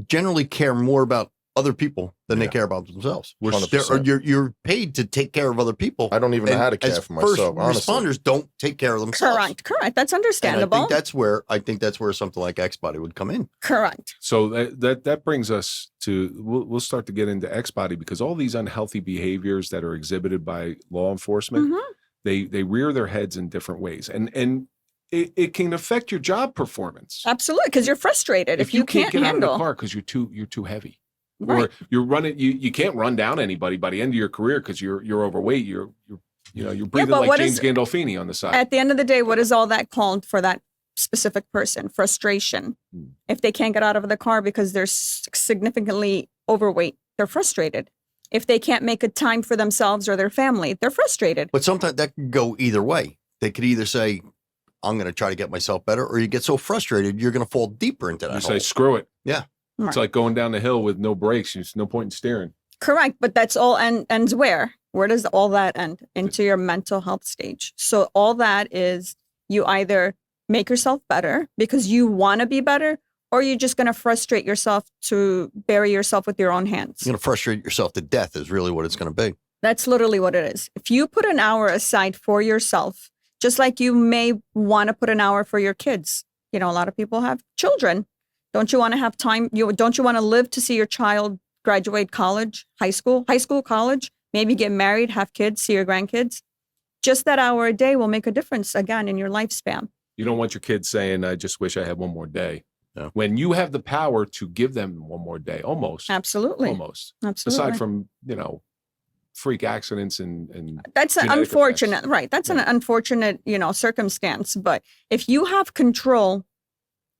S4: generally care more about other people than they care about themselves. You're paid to take care of other people.
S5: I don't even know how to care for myself.
S4: First responders don't take care of themselves.
S3: Correct. That's understandable.
S4: And I think that's where something like Xbody would come in.
S3: Correct.
S2: So that brings us to, we'll start to get into Xbody, because all these unhealthy behaviors that are exhibited by law enforcement, they rear their heads in different ways, and it can affect your job performance.
S3: Absolutely, because you're frustrated if you can't
S2: get
S3: handle
S2: out of the car because you're too heavy.
S3: Right.
S2: Or you're running, you can't run down anybody by the end of your career because you're overweight. You're breathing like James Gandolfini on the side.
S3: At the end of the day, what is all that called for that specific person. Frustration. If they can't get out of the car because they're significantly overweight, they're frustrated. If they can't make a time for themselves or their family, they're frustrated.
S4: But sometimes that can go either way. They could either say, I'm going to try to get myself better, or you get so frustrated, you're going to fall deeper into that
S2: You
S4: hole.
S2: say, screw it.
S4: Yeah.
S2: It's like going down the hill with no brakes. There's no point in steering.
S3: Correct. But that's all ends where? Where does all that end? Into your mental health stage. So all that is you either make yourself better because you want to be better, or you're just going to frustrate yourself to bury yourself with your own hands.
S4: You're going to frustrate yourself to death is really what it's going to be.
S3: That's literally what it is. If you put an hour aside for yourself, just like you may want to put an hour for your kids. You know, a lot of people have children. Don't you want to have time? Don't you want to live to see your child graduate college, high school, college, maybe get married, have kids, see your grandkids? Just that hour a day will make a difference again in your lifespan.
S2: You don't want your kids saying, I just wish I had one more day.
S4: Yeah.
S2: When you have the power to give them one more day, almost.
S3: Absolutely.
S2: Almost.
S3: Absolutely.
S2: Aside from, freak accidents and
S3: that's an
S2: genetic
S3: unfortunate,
S2: effects.
S3: right? That's an unfortunate, circumstance. But if you have control,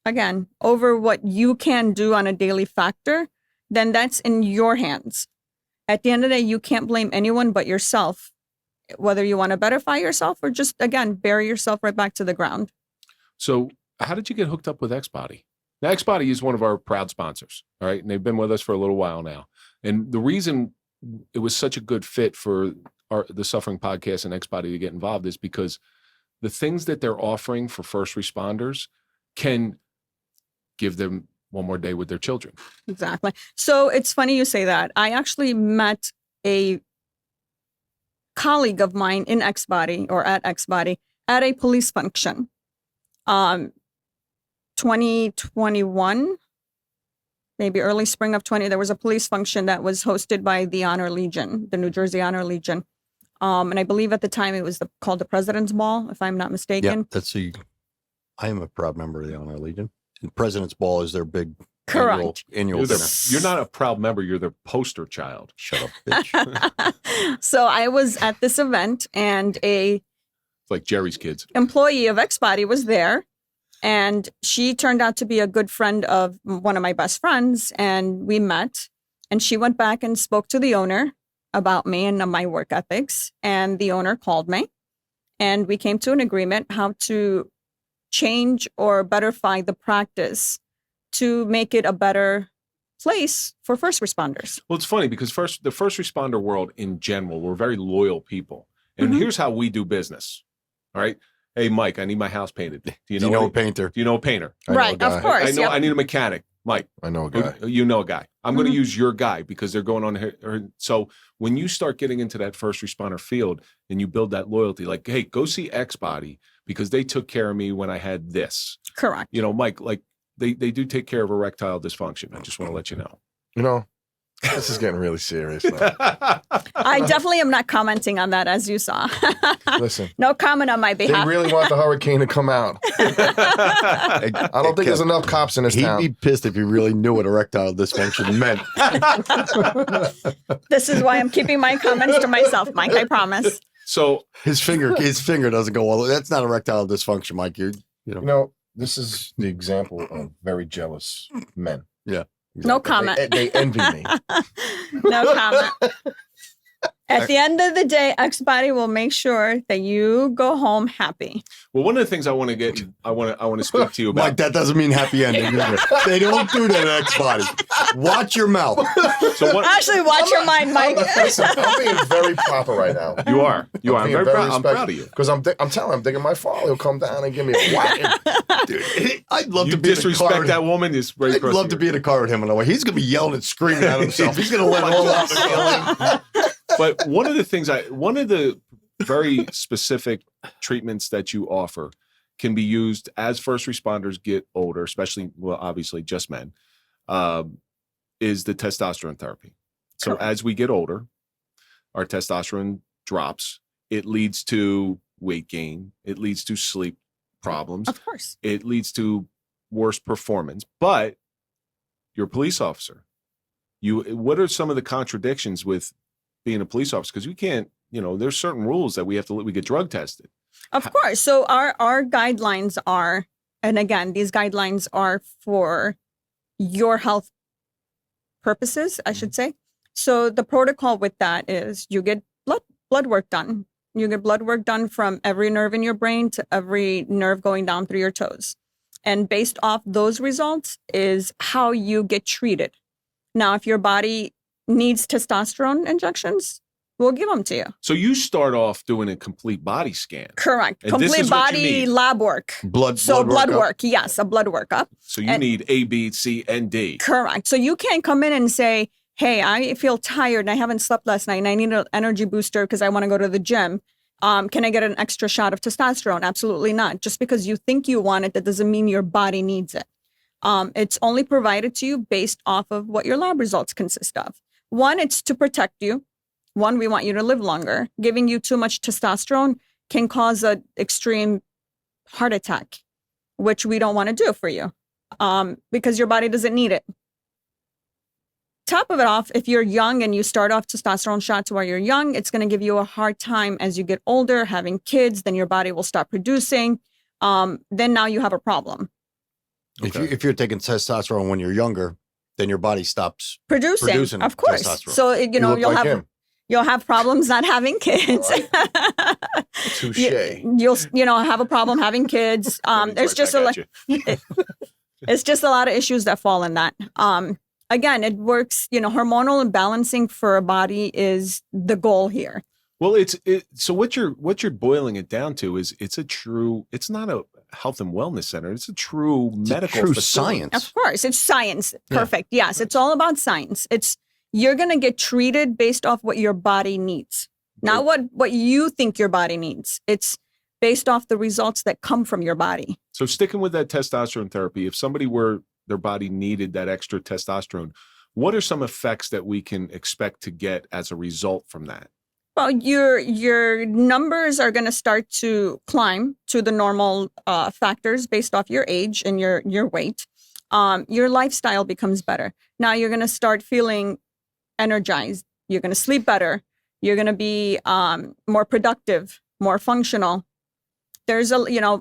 S3: again, over what you can do on a daily factor, then that's in your hands. At the end of the day, you can't blame anyone but yourself, whether you want to betterfy yourself or just, again, bury yourself right back to the ground.
S2: So how did you get hooked up with Xbody? Now, Xbody is one of our proud sponsors, all right? And they've been with us for a little while now. And the reason it was such a good fit for the Suffering Podcast and Xbody to get involved is because the things that they're offering for first responders can give them one more day with their children.
S3: Exactly. So it's funny you say that. I actually met a colleague of mine in Xbody or at Xbody at a police function. 2021, maybe early spring of 20, there was a police function that was hosted by the Honor Legion, the New Jersey Honor Legion. And I believe at the time it was called the President's Ball, if I'm not mistaken.
S4: Yeah, I am a proud member of the Honor Legion. And President's Ball is their big
S3: Correct.
S4: annual dinner.
S2: You're not a proud member. You're their poster child.
S4: Shut up, bitch.
S3: So I was at this event and
S2: It's like Jerry's kids.
S3: employee of Xbody was there. And she turned out to be a good friend of one of my best friends. And we met. And she went back and spoke to the owner about me and my work ethics. And the owner called me. And we came to an agreement how to change or betterfy the practice to make it a better place for first responders.
S2: Well, it's funny because the first responder world in general, we're very loyal people. And here's how we do business. All right. Hey, Mike, I need my house painted. Do you know
S4: a painter?
S2: Do you know a painter?
S5: I know a
S3: Right,
S5: guy.
S3: of course.
S2: I know.
S3: Yep.
S2: I need a mechanic. Mike,
S5: I know a guy.
S2: you know a guy. I'm going to use your guy because they're going on here. So when you start getting into that first responder field and you build that loyalty, like, hey, go see Xbody because they took care of me when I had this.
S3: Correct.
S2: Mike, like they do take care of erectile dysfunction. I just want to let you know.
S5: This is getting really serious now.
S3: I definitely am not commenting on that, as you saw.
S5: Listen.
S3: No comment on my
S5: They
S3: behalf.
S5: really want the hurricane to come out. I don't think there's enough cops in this
S4: He'd
S5: town.
S4: be pissed if he really knew what erectile dysfunction meant.
S3: This is why I'm keeping my comments to myself, Mike. I promise.
S2: So
S4: His finger doesn't go all the way. That's not erectile dysfunction, Mike.
S5: This is the example of very jealous men.
S4: Yeah.
S3: No comment.
S5: They envy me.
S3: No comment. At the end of the day, Xbody will make sure that you go home happy.
S2: well, one of the things I want to speak to you about.
S4: Mike, that doesn't mean happy ending. Either. They don't do that at Xbody. Watch your mouth.
S2: So what?
S3: Actually, watch your mind, Mike.
S5: Listen, I'm being very proper right now.
S2: You are. I'm
S5: being
S2: very proud. I'm proud of you.
S5: Because I'm telling him, I'm thinking my father will come down and give me a whacking.
S4: Dude, I'd love
S2: You
S4: to be in a car
S2: disrespect
S4: with
S2: that woman is very.
S4: I'd love to be in a car with him on the way. He's going to be yelling and screaming at himself. He's going to let all out the feeling.
S2: But one of the very specific treatments that you offer can be used as first responders get older, especially, well, obviously just men, is the testosterone therapy. So as we get older, our testosterone drops. It leads to weight gain. It leads to sleep problems.
S3: Of course.
S2: It leads to worse performance. But you're a police officer. What are some of the contradictions with being a police officer? Because we can't, there's certain rules that we get drug tested.
S3: Of course. So our guidelines are And again, these guidelines are for your health purposes, I should say. So the protocol with that is you get blood work done. You get blood work done from every nerve in your brain to every nerve going down through your toes. And based off those results is how you get treated. Now, if your body needs testosterone injections, we'll give them to you.
S2: So you start off doing a complete body scan.
S3: Correct.
S2: And this
S3: Complete
S2: is what you
S3: body
S2: need.
S3: lab work.
S4: Blood
S3: work. Yes, a blood workup.
S2: So you need A, B, C, and D.
S3: Correct. So you can't come in and say, hey, I feel tired and I haven't slept last night and I need an energy booster because I want to go to the gym. Can I get an extra shot of testosterone? Absolutely not. Just because you think you want it, that doesn't mean your body needs it. It's only provided to you based off of what your lab results consist of. One, it's to protect you. One, we want you to live longer. Giving you too much testosterone can cause an extreme heart attack, which we don't want to do for you because your body doesn't need it. Top of it off, if you're young and you start off testosterone shots while you're young, it's going to give you a hard time as you get older, having kids, then your body will stop producing. Then now you have a problem.
S2: Okay.
S4: If you're taking testosterone when you're younger, then your body stops
S3: Producing of course.
S4: testosterone.
S3: So,
S5: look like him.
S3: You'll have problems not having kids.
S5: Touche.
S3: You'll have a problem having kids. There's just it's just a lot of issues that fall in that. Again, it works, hormonal imbalancing for a body is the goal here.
S2: Well, so what you're boiling it down to is it's not a health and wellness center. It's a true medical
S4: true
S2: facility.
S4: science.
S3: Of course, it's science. Perfect. Yeah. Yes, it's all about science. You're going to get treated based off what your body needs, not what you think your body needs. It's based off the results that come from your body.
S2: So sticking with that testosterone therapy, if somebody their body needed that extra testosterone, what are some effects that we can expect to get as a result from that?
S3: Well, your numbers are going to start to climb to the normal factors based off your age and your weight. Your lifestyle becomes better. Now you're going to start feeling energized. You're going to sleep better. You're going to be more productive, more functional. There's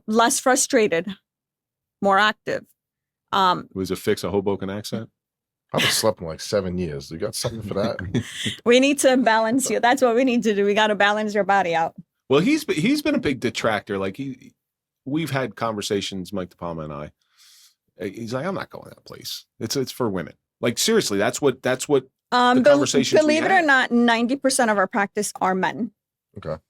S3: less frustrated, more active.
S2: Was it fix a Hoboken accent?
S5: I haven't slept in like 7 years. You got something for that?
S3: We need to balance you. That's what we need to do. We got to balance your body out.
S2: Well, he's been a big detractor. Like we've had conversations, Mike DePalma and I. He's like, I'm not going to that place. It's for women. Like seriously, that's what the conversations.
S3: Believe it or not, 90% of our practice are men.
S5: Okay.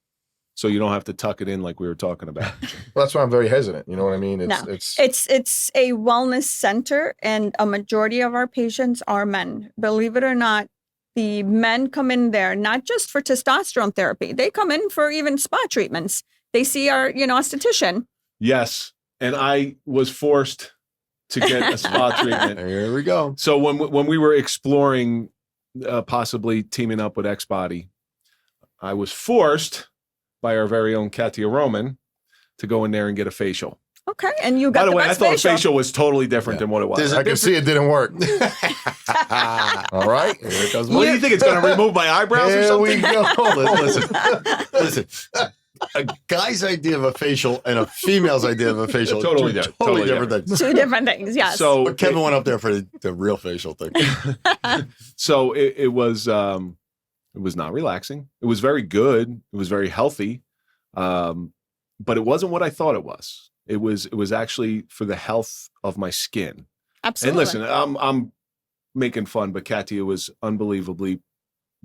S2: So you don't have to tuck it in like we were talking about.
S5: Well, that's why I'm very hesitant. You know what I mean?
S3: It's a wellness center, and a majority of our patients are men. Believe it or not, the men come in there not just for testosterone therapy. They come in for even spa treatments. They see our, esthetician.
S2: Yes, and I was forced to get a spa treatment.
S4: Here we go.
S2: So when we were exploring possibly teaming up with Xbody, I was forced by our very own Katia Roman to go in there and get a facial.
S3: Okay, and you got
S2: By the way, I thought
S3: facial.
S2: a facial was totally different than what it was.
S5: I can see it didn't work. All right.
S2: Here it goes. What do you think? It's going to remove my eyebrows or something?
S5: Here we
S4: Listen. A guy's idea of a facial and a female's idea of a facial.
S2: Totally
S4: different things.
S3: Two different things, yes.
S2: So
S4: But Kevin went up there for the real facial thing.
S2: So it was not relaxing. It was very good. It was very healthy. But it wasn't what I thought it was. It was actually for the health of my skin.
S3: Absolutely.
S2: And listen, I'm making fun, but Katia was unbelievably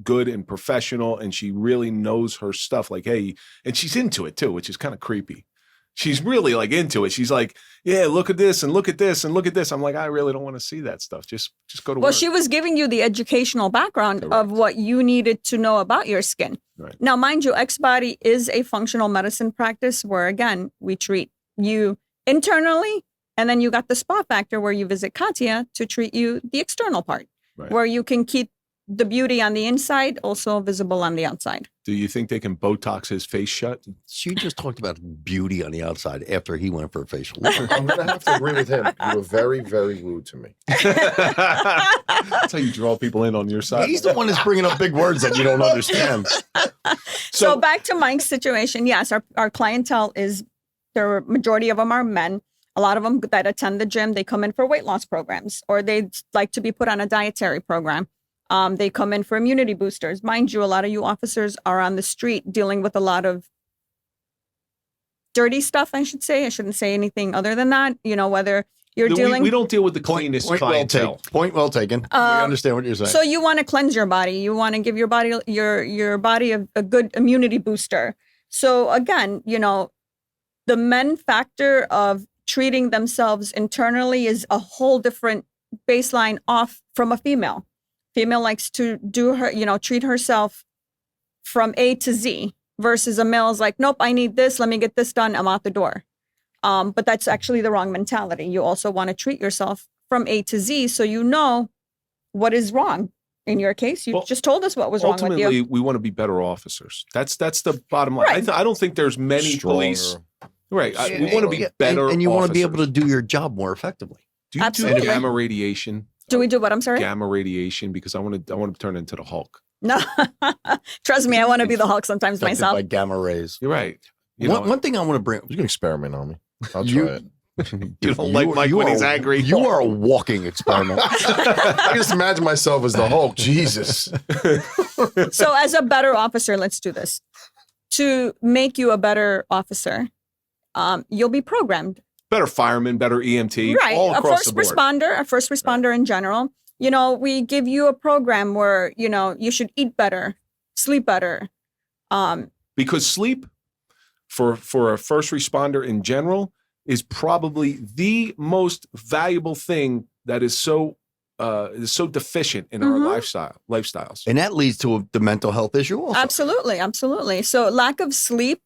S2: good and professional, and she really knows her stuff. Like, hey, and she's into it too, which is kind of creepy. She's really like into it. She's like, yeah, look at this and look at this and look at this. I'm like, I really don't want to see that stuff. Just go to work.
S3: Well, she was giving you the educational background
S2: Correct.
S3: of what you needed to know about your skin.
S2: Right.
S3: Now, mind you, Xbody is a functional medicine practice where, again, we treat you internally, and then you got the spa factor where you visit Katia to treat you the external part,
S2: Right.
S3: where you can keep the beauty on the inside also visible on the outside.
S2: Do you think they can Botox his face shut?
S4: She just talked about beauty on the outside after he went for a facial.
S5: I'm going to have to agree with him. You were very, very rude to me.
S2: That's how you draw people in on your side.
S4: He's the one that's bringing up big words that you don't understand.
S3: So
S2: So
S3: back to Mike's situation. Yes, our clientele is, the majority of them are men. A lot of them that attend the gym, they come in for weight loss programs, or they like to be put on a dietary program. They come in for immunity boosters. Mind you, a lot of you officers are on the street dealing with a lot of dirty stuff, I should say. I shouldn't say anything other than that. You know, whether you're dealing...
S2: We don't deal with the cleanest clientele.
S4: Point well taken. We understand what you're saying.
S3: So you want to cleanse your body. You want to give your body a good immunity booster. So again, you know, the men factor of treating themselves internally is a whole different baseline off from a female. Female likes to do her, you know, treat herself from A to Z, versus a male is like, nope, I need this. Let me get this done. I'm out the door. But that's actually the wrong mentality. You also want to treat yourself from A to Z so you know what is wrong. In your case, you just told us what was wrong with you.
S2: Ultimately, we want to be better officers. That's the bottom line.
S3: Right.
S2: I don't think there's many police. Right. We want to be better
S4: and you want to be
S2: officers.
S4: able to do your job more effectively.
S2: Do you
S3: Absolutely.
S2: do gamma radiation?
S3: Do we do what? I'm sorry?
S2: Gamma radiation, because I want to turn into the Hulk.
S3: No. Trust me, I want to be the Hulk sometimes
S4: Affected
S3: myself.
S4: by gamma rays.
S2: You're right.
S4: One thing I want to bring.
S5: You can experiment on me. I'll try it.
S2: You don't like Mike when he's angry.
S4: You are a walking experiment.
S5: I just imagine myself as the Hulk. Jesus.
S3: So as a better officer, let's do this. To make you a better officer, you'll be programmed.
S2: Better fireman, better EMT,
S3: Right.
S2: all
S3: A
S2: across
S3: first
S2: the board.
S3: responder in general. You know, we give you a program where, you know, you should eat better, sleep better.
S2: Because sleep for a first responder in general is probably the most valuable thing that is so deficient in our lifestyles.
S4: And that leads to the mental health issue also.
S3: Absolutely. So lack of sleep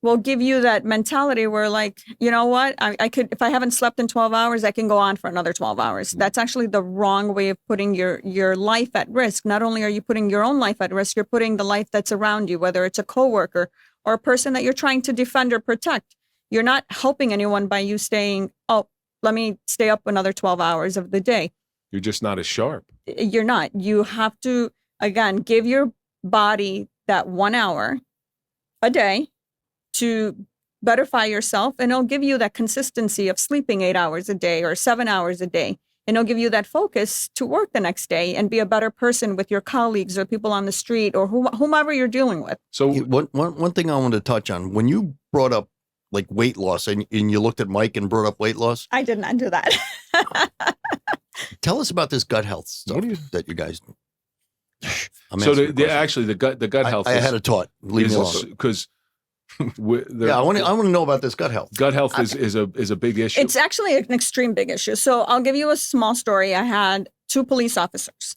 S3: will give you that mentality where, like, you know what, I could, if I haven't slept in 12 hours, I can go on for another 12 hours. That's actually the wrong way of putting your life at risk. Not only are you putting your own life at risk, you're putting the life that's around you, whether it's a coworker or a person that you're trying to defend or protect. You're not helping anyone by you staying, oh, let me stay up another 12 hours of the day.
S2: You're just not as sharp.
S3: You're not. You have to, again, give your body that 1 hour a day to betterfy yourself, and it'll give you that consistency of sleeping 8 hours a day or 7 hours a day. And it'll give you that focus to work the next day and be a better person with your colleagues or people on the street or whomever you're dealing with.
S2: So
S4: One thing I want to touch on, when you brought up like weight loss and you looked at Mike and brought up weight loss.
S3: I did not do that.
S4: Tell us about this gut health stuff that you guys do.
S2: so the gut health.
S4: I had a thought. Leave me alone.
S2: Because
S4: I want to know about this gut health.
S2: Gut health is a big issue.
S3: It's actually an extreme big issue. So I'll give you a small story. I had 2 police officers.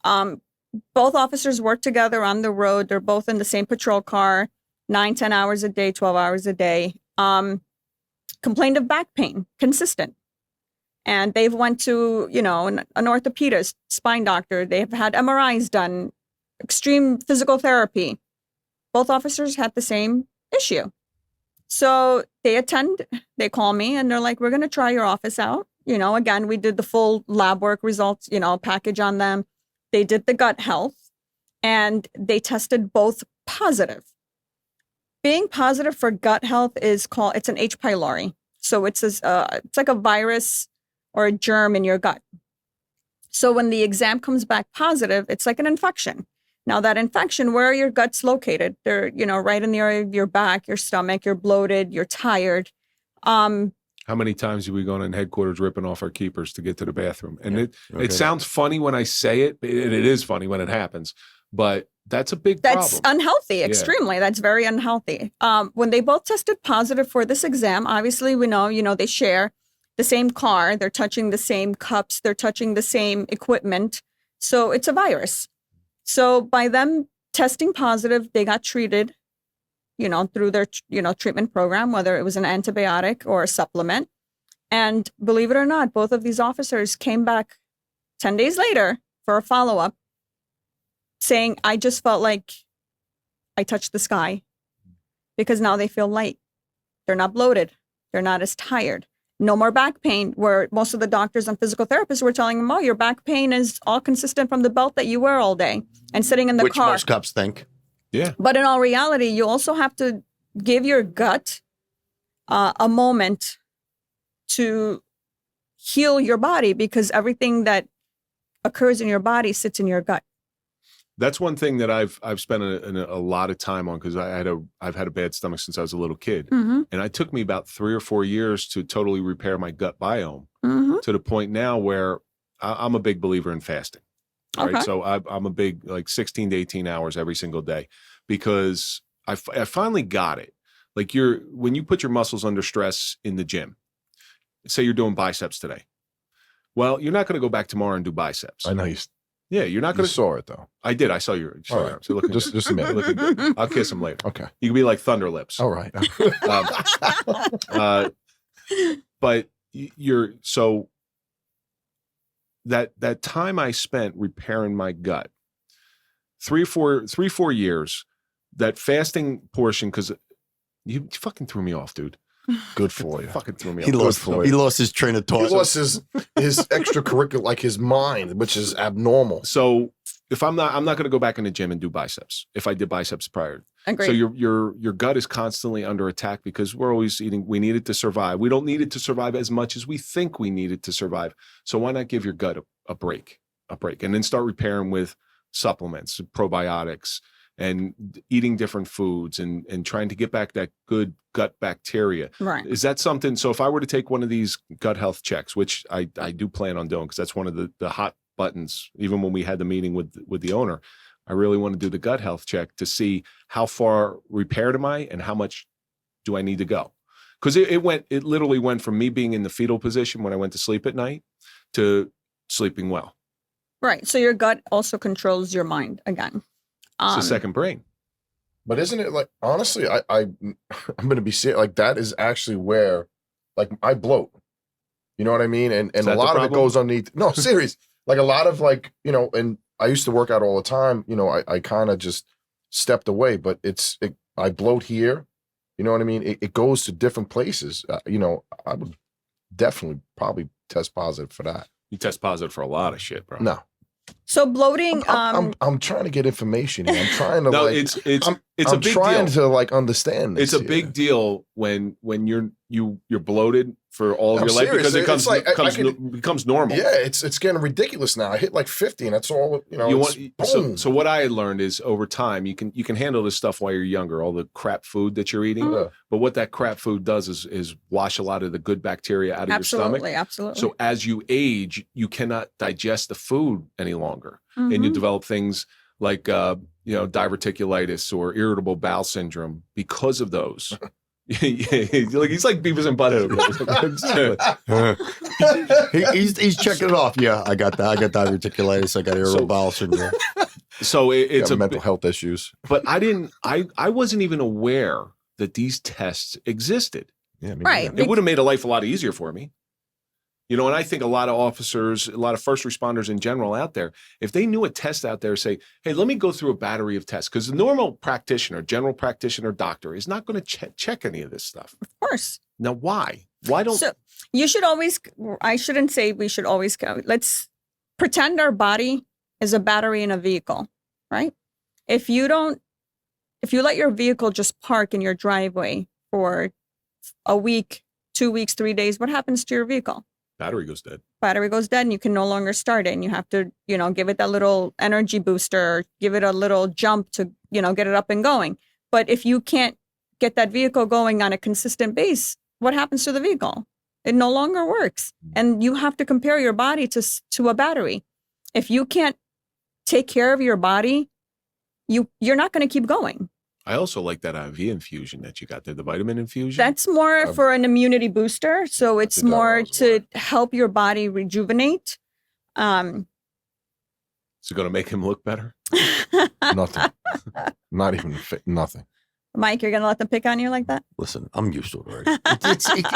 S3: Both officers work together on the road. They're both in the same patrol car, 9-10 hours a day, 12 hours a day. Complained of back pain, consistent. And they've went to, you know, an orthopedist, spine doctor. They've had MRIs done, extreme physical therapy. Both officers had the same issue. So they call me and they're like, we're going to try your office out. You know, again, we did the full lab work results, you know, package on them. They did the gut health and they tested both positive. Being positive for gut health it's an H. pylori. So it's like a virus or a germ in your gut. So when the exam comes back positive, it's like an infection. Now that infection, where are your guts located? They're, you know, right in the area of your back, your stomach, you're bloated, you're tired.
S2: How many times have we gone in headquarters ripping off our keepers to get to the bathroom? And it sounds funny when I say it, and it is funny when it happens, but that's a big problem.
S3: That's unhealthy, extremely. That's very unhealthy. When they both tested positive for this exam, obviously we know, you know, they share the same car, they're touching the same cups, they're touching the same equipment. So it's a virus. So by them testing positive, they got treated, you know, through their, you know, treatment program, whether it was an antibiotic or a supplement. And believe it or not, both of these officers came back 10 days later for a follow-up saying, I just felt like I touched the sky, because now they feel light. They're not bloated. They're not as tired. No more back pain, where most of the doctors and physical therapists were telling them, oh, your back pain is all consistent from the belt that you wear all day and sitting in the car.
S4: Which most cops think.
S2: Yeah.
S3: But in all reality, you also have to give your gut a moment to heal your body, because everything that occurs in your body sits in your gut.
S2: That's one thing that I've spent a lot of time on, because I've had a bad stomach since I was a little kid,
S3: Mm-hmm.
S2: and it took me about 3 or 4 years to totally repair my gut biome,
S3: Mm-hmm.
S2: to the point now where I'm a big believer in fasting. Right,
S3: Okay.
S2: so I'm a big, like, 16 to 18 hours every single day, because I finally got it. Like, when you put your muscles under stress in the gym, say you're doing biceps today. Well, you're not going to go back tomorrow and do biceps.
S5: I know you
S2: Yeah, you're not going to.
S5: saw it though.
S2: I did. I saw your.
S5: All right.
S2: So looking
S5: Just a minute.
S2: looking good. I'll kiss him later.
S5: Okay.
S2: You can be like Thunder Lips.
S5: All right.
S2: But you're so that time I spent repairing my gut, 3-4 years, that fasting portion, because you fucking threw me off, dude.
S5: Good for you.
S2: Fucking threw me
S4: He
S2: off.
S4: lost his train of
S5: He
S4: thought.
S5: lost his extracurricular, like his mind, which is abnormal.
S2: So if I'm not going to go back in the gym and do biceps if I did biceps prior.
S3: Agreed.
S2: So your gut is constantly under attack, because we're always eating. We need it to survive. We don't need it to survive as much as we think we need it to survive. So why not give your gut a break, and then start repairing with supplements, probiotics, and eating different foods, and trying to get back that good gut bacteria.
S3: Right.
S2: Is that something? So if I were to take one of these gut health checks, which I do plan on doing, because that's one of the hot buttons, even when we had the meeting with the owner, I really want to do the gut health check to see how far repaired am I and how much do I need to go. Because it literally went from me being in the fetal position when I went to sleep at night to sleeping well.
S3: Right. So your gut also controls your mind again.
S2: It's the second brain.
S5: But isn't it, like, honestly, I'm going to be serious. Like, that is actually where, like, I bloat. You know what I mean? And
S2: Is
S5: a
S2: that
S5: lot
S2: the
S5: of it
S2: problem?
S5: goes underneath. No, serious. Like, a lot of, like, and I used to work out all the time. I kind of just stepped away, but I bloat here. You know what I mean? It goes to different places. I would definitely probably test positive for that.
S2: You test positive for a lot of shit, bro.
S5: No.
S3: So bloating.
S5: I'm trying to get information here. I'm trying to
S2: No,
S5: like.
S2: it's
S5: I'm
S2: a big
S5: trying
S2: deal.
S5: to like understand this.
S2: It's a
S5: here.
S2: big deal when you're bloated for all of
S5: I'm
S2: your life,
S5: serious.
S2: because it
S5: It's like, I
S2: becomes normal.
S5: Yeah, it's getting ridiculous now. I hit like 50, and that's all. Boom.
S2: So what I had learned is, over time you can handle this stuff while you're younger, all the crap food that you're eating.
S5: Yeah.
S2: But what that crap food does is wash a lot of the good bacteria out of your stomach.
S3: Absolutely.
S2: So as you age, you cannot digest the food any longer, and you
S3: Mhm.
S2: develop things like diverticulitis or irritable bowel syndrome because of those. He's like Beavis and Butthead.
S4: He's checking it off. Yeah, I got that. I got diverticulitis. I got irritable bowel syndrome.
S2: So it's
S5: Got
S2: a
S5: mental health issues.
S2: But I wasn't even aware that these tests existed.
S5: Yeah, maybe
S3: Right.
S2: It would have made a life a lot easier for me. And I think a lot of officers, a lot of first responders in general out there, if they knew a test out there, say, hey, let me go through a battery of tests, because the normal practitioner, general practitioner, doctor is not going to check any of this stuff.
S3: Of course.
S2: Now, why? Why don't
S3: So you should always, I shouldn't say we should always go. Let's pretend our body is a battery in a vehicle, right? If you let your vehicle just park in your driveway for a week, 2 weeks, 3 days, what happens to your vehicle?
S2: battery goes dead?
S3: Battery goes dead and you can no longer start it. And you have to, give it that little energy booster, give it a little jump to, get it up and going. But if you can't get that vehicle going on a consistent base, what happens to the vehicle? It no longer works. And you have to compare your body to a battery. If you can't take care of your body, you're not going to keep going.
S2: I also like that IV infusion that you got there, the vitamin infusion.
S3: That's more for an immunity booster. So it's
S5: think that
S3: more
S5: was
S3: to help your body rejuvenate.
S2: Is it going to make him look better?
S5: Nothing. Not even nothing.
S3: Mike, you're going to let them pick on you like that?
S4: Listen, I'm used to it already.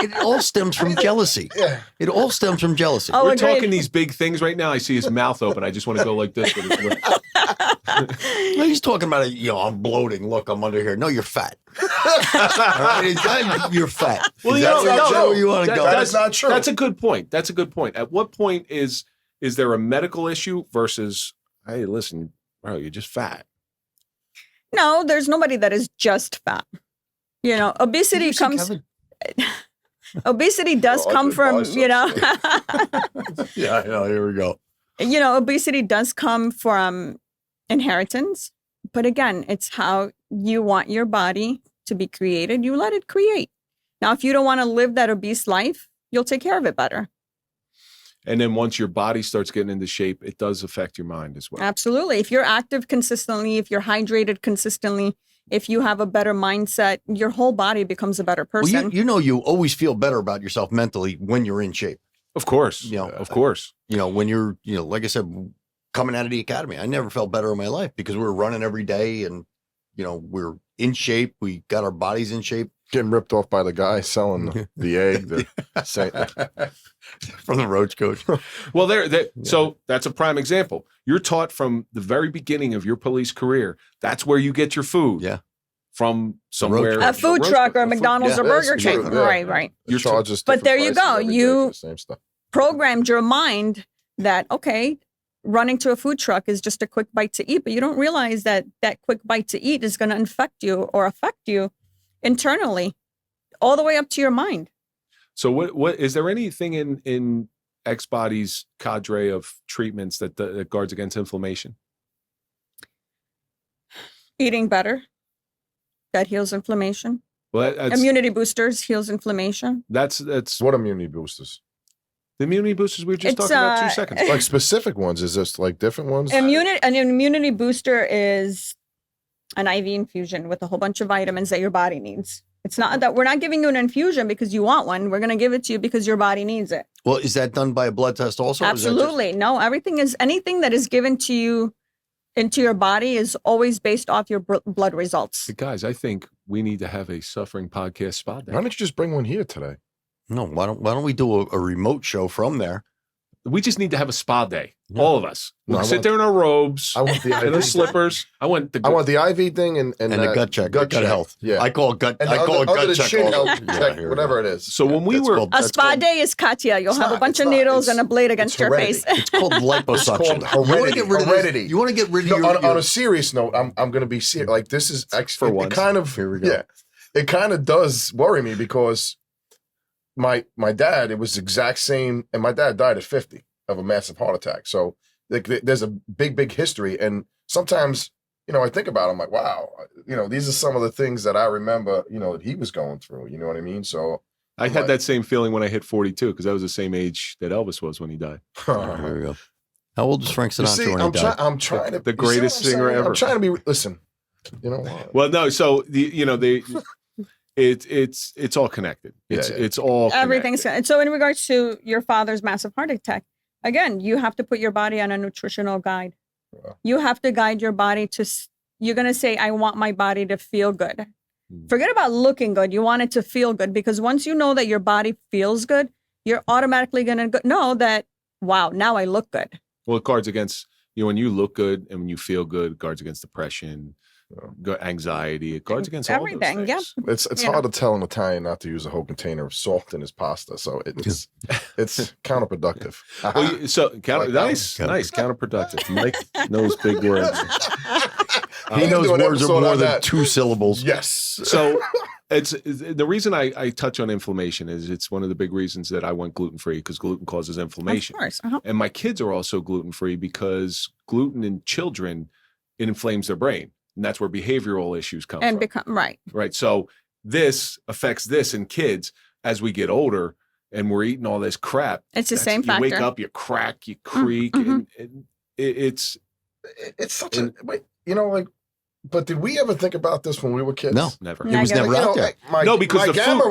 S4: It all stems from jealousy.
S5: Yeah.
S4: It all stems from jealousy.
S3: Oh,
S2: We're
S3: agreed.
S2: talking these big things right now. I see his mouth open. I just want to go like this with his lips.
S4: No, he's talking about I'm bloating. Look, I'm under here. No, you're fat. All right? You're fat.
S2: Well,
S4: Is
S2: you
S4: that
S2: know,
S4: where you want to go?
S5: That's not true.
S2: That's a good point. That's a good point. At what point is there a medical issue versus, hey, listen, bro, you're just fat?
S3: No, there's nobody that is just fat. Obesity
S4: Did you see
S3: comes.
S4: Kevin?
S3: obesity does
S5: Oh, I
S3: come
S5: did
S3: from,
S5: biceps.
S3: you know,
S4: Yeah, I know. Here we go.
S3: you know, obesity does come from inheritance. But again, it's how you want your body to be created. You let it create. Now, if you don't want to live that obese life, you'll take care of it better.
S2: And then once your body starts getting into shape, it does affect your mind as well.
S3: Absolutely. If you're active consistently, if you're hydrated consistently, if you have a better mindset, your whole body becomes a better
S4: Well,
S3: person.
S4: you know, you always feel better about yourself mentally when you're in shape.
S2: Of course.
S4: You know,
S2: Of course.
S4: You know, when you're, you know, like I said, coming out of the academy, I never felt better in my life because we were running every day and, you know, we're in shape. We got our bodies in shape.
S5: Getting ripped off by the guy selling the egg.
S4: From the roach coach.
S2: Well, so that's a prime example. You're taught from the very beginning of your police career. That's where you get your food.
S4: Yeah.
S2: From somewhere.
S3: A food truck or a McDonald's or Burger King.
S5: true, yeah.
S3: Right.
S5: Your charges.
S3: But there you go. You
S5: same stuff.
S3: programmed your mind that, okay, running to a food truck is just a quick bite to eat, but you don't realize that that quick bite to eat is going to infect you or affect you internally all the way up to your mind.
S2: So what is there anything in Xbody's cadre of treatments that guards against inflammation?
S3: Eating better, that heals inflammation.
S2: Well,
S3: Immunity boosters heals inflammation.
S2: That's
S5: What immunity boosters?
S2: the immunity boosters we were just
S3: It's,
S2: talking about 2 seconds ago.
S5: Like specific ones? Is this like different ones?
S3: An immunity booster is an IV infusion with a whole bunch of vitamins that your body needs. It's not that we're not giving you an infusion because you want one. We're going to give it to you because your body needs it.
S4: Well, is that done by a blood test also?
S3: Absolutely. No, anything that is given to you into your body is always based off your blood results.
S2: Hey, guys, I think we need to have a suffering podcast spa day.
S5: Why don't you just bring one here today?
S4: No, why don't we do a remote show from there?
S2: We just need to have a spa day. All of us.
S5: No,
S2: We'll
S5: I
S2: sit
S5: want-
S2: there in our robes
S5: I want the
S2: and our
S5: IV.
S2: slippers. I want the
S5: IV thing and
S4: And a gut check, gut health.
S5: Yeah.
S4: I call it gut.
S5: And
S4: I call it gut
S5: the
S4: check.
S5: chin
S4: also.
S5: health
S4: Yeah,
S5: check,
S4: here we
S5: whatever
S4: go.
S5: it is.
S2: So when we
S4: That's
S2: were
S4: called-
S3: A
S4: that's
S3: spa
S4: called-
S3: day is Katya. You'll
S5: It's
S3: have a
S5: not-
S3: bunch
S5: it's
S3: of
S5: not.
S3: needles
S5: It's-
S3: and a blade against
S5: it's
S3: your
S5: heredity.
S3: face.
S4: It's called liposuction.
S5: called
S4: You want to get rid of
S5: heredity.
S4: this? You want to get rid of
S5: No,
S4: your,
S5: on a serious note, I'm going to be serious. Like this is
S2: For
S5: it
S2: once.
S5: kind of
S4: Here we go.
S5: Yeah, it kind of does worry me because my dad, it was the exact same, and my dad died at 50 of a massive heart attack. So like there's a big history, and sometimes I think about it, I'm like, wow, these are some of the things that I remember, that he was going through. You know what I mean? So
S2: I had that same feeling when I hit 42 because I was the same age that Elvis was when he died.
S4: Here we go. How old was Frank
S5: You
S4: Sinatra
S5: see,
S4: when he died?
S5: I'm trying to
S2: The
S5: you see what
S2: greatest
S5: I'm
S2: singer
S5: saying?
S2: ever.
S5: I'm trying to be. Listen, you know what?
S2: Well, no. So it's all connected. It's all
S3: Everything's
S2: connected.
S3: so in regards to your father's massive heart attack, again, you have to put your body on a nutritional guide. You have to guide your body to, you're going to say, I want my body to feel good. Forget about looking good. You want it to feel good because once you know that your body feels good, you're automatically going to know that, wow, now I look good.
S2: Well, it guards against when you look good and when you feel good, it guards against depression, anxiety. It guards against
S3: everything.
S2: All those things.
S5: It's hard to tell an Italian not to use a whole container of salt in his pasta, so it's counterproductive.
S2: Nice, counterproductive. Mike knows big words.
S4: He knows
S5: do an
S4: words are
S5: episode
S4: more
S5: on
S4: than
S5: that.
S4: 2 syllables.
S5: Yes.
S2: So it's the reason I touch on inflammation is it's one of the big reasons that I went gluten free because gluten causes inflammation.
S3: Of course.
S2: And my kids are also gluten free because gluten in children, it inflames their brain. And that's where behavioral issues come
S3: And
S2: from.
S3: become, right.
S2: Right. So this affects this in kids as we get older and we're eating all this crap.
S3: It's the same
S2: You
S3: factor.
S2: wake up, you crack, you creak,
S3: mhm.
S2: and it's
S5: such a wait. But did we ever think about this when we were kids?
S4: No,
S2: never.
S4: it was
S3: Negative.
S4: never out there.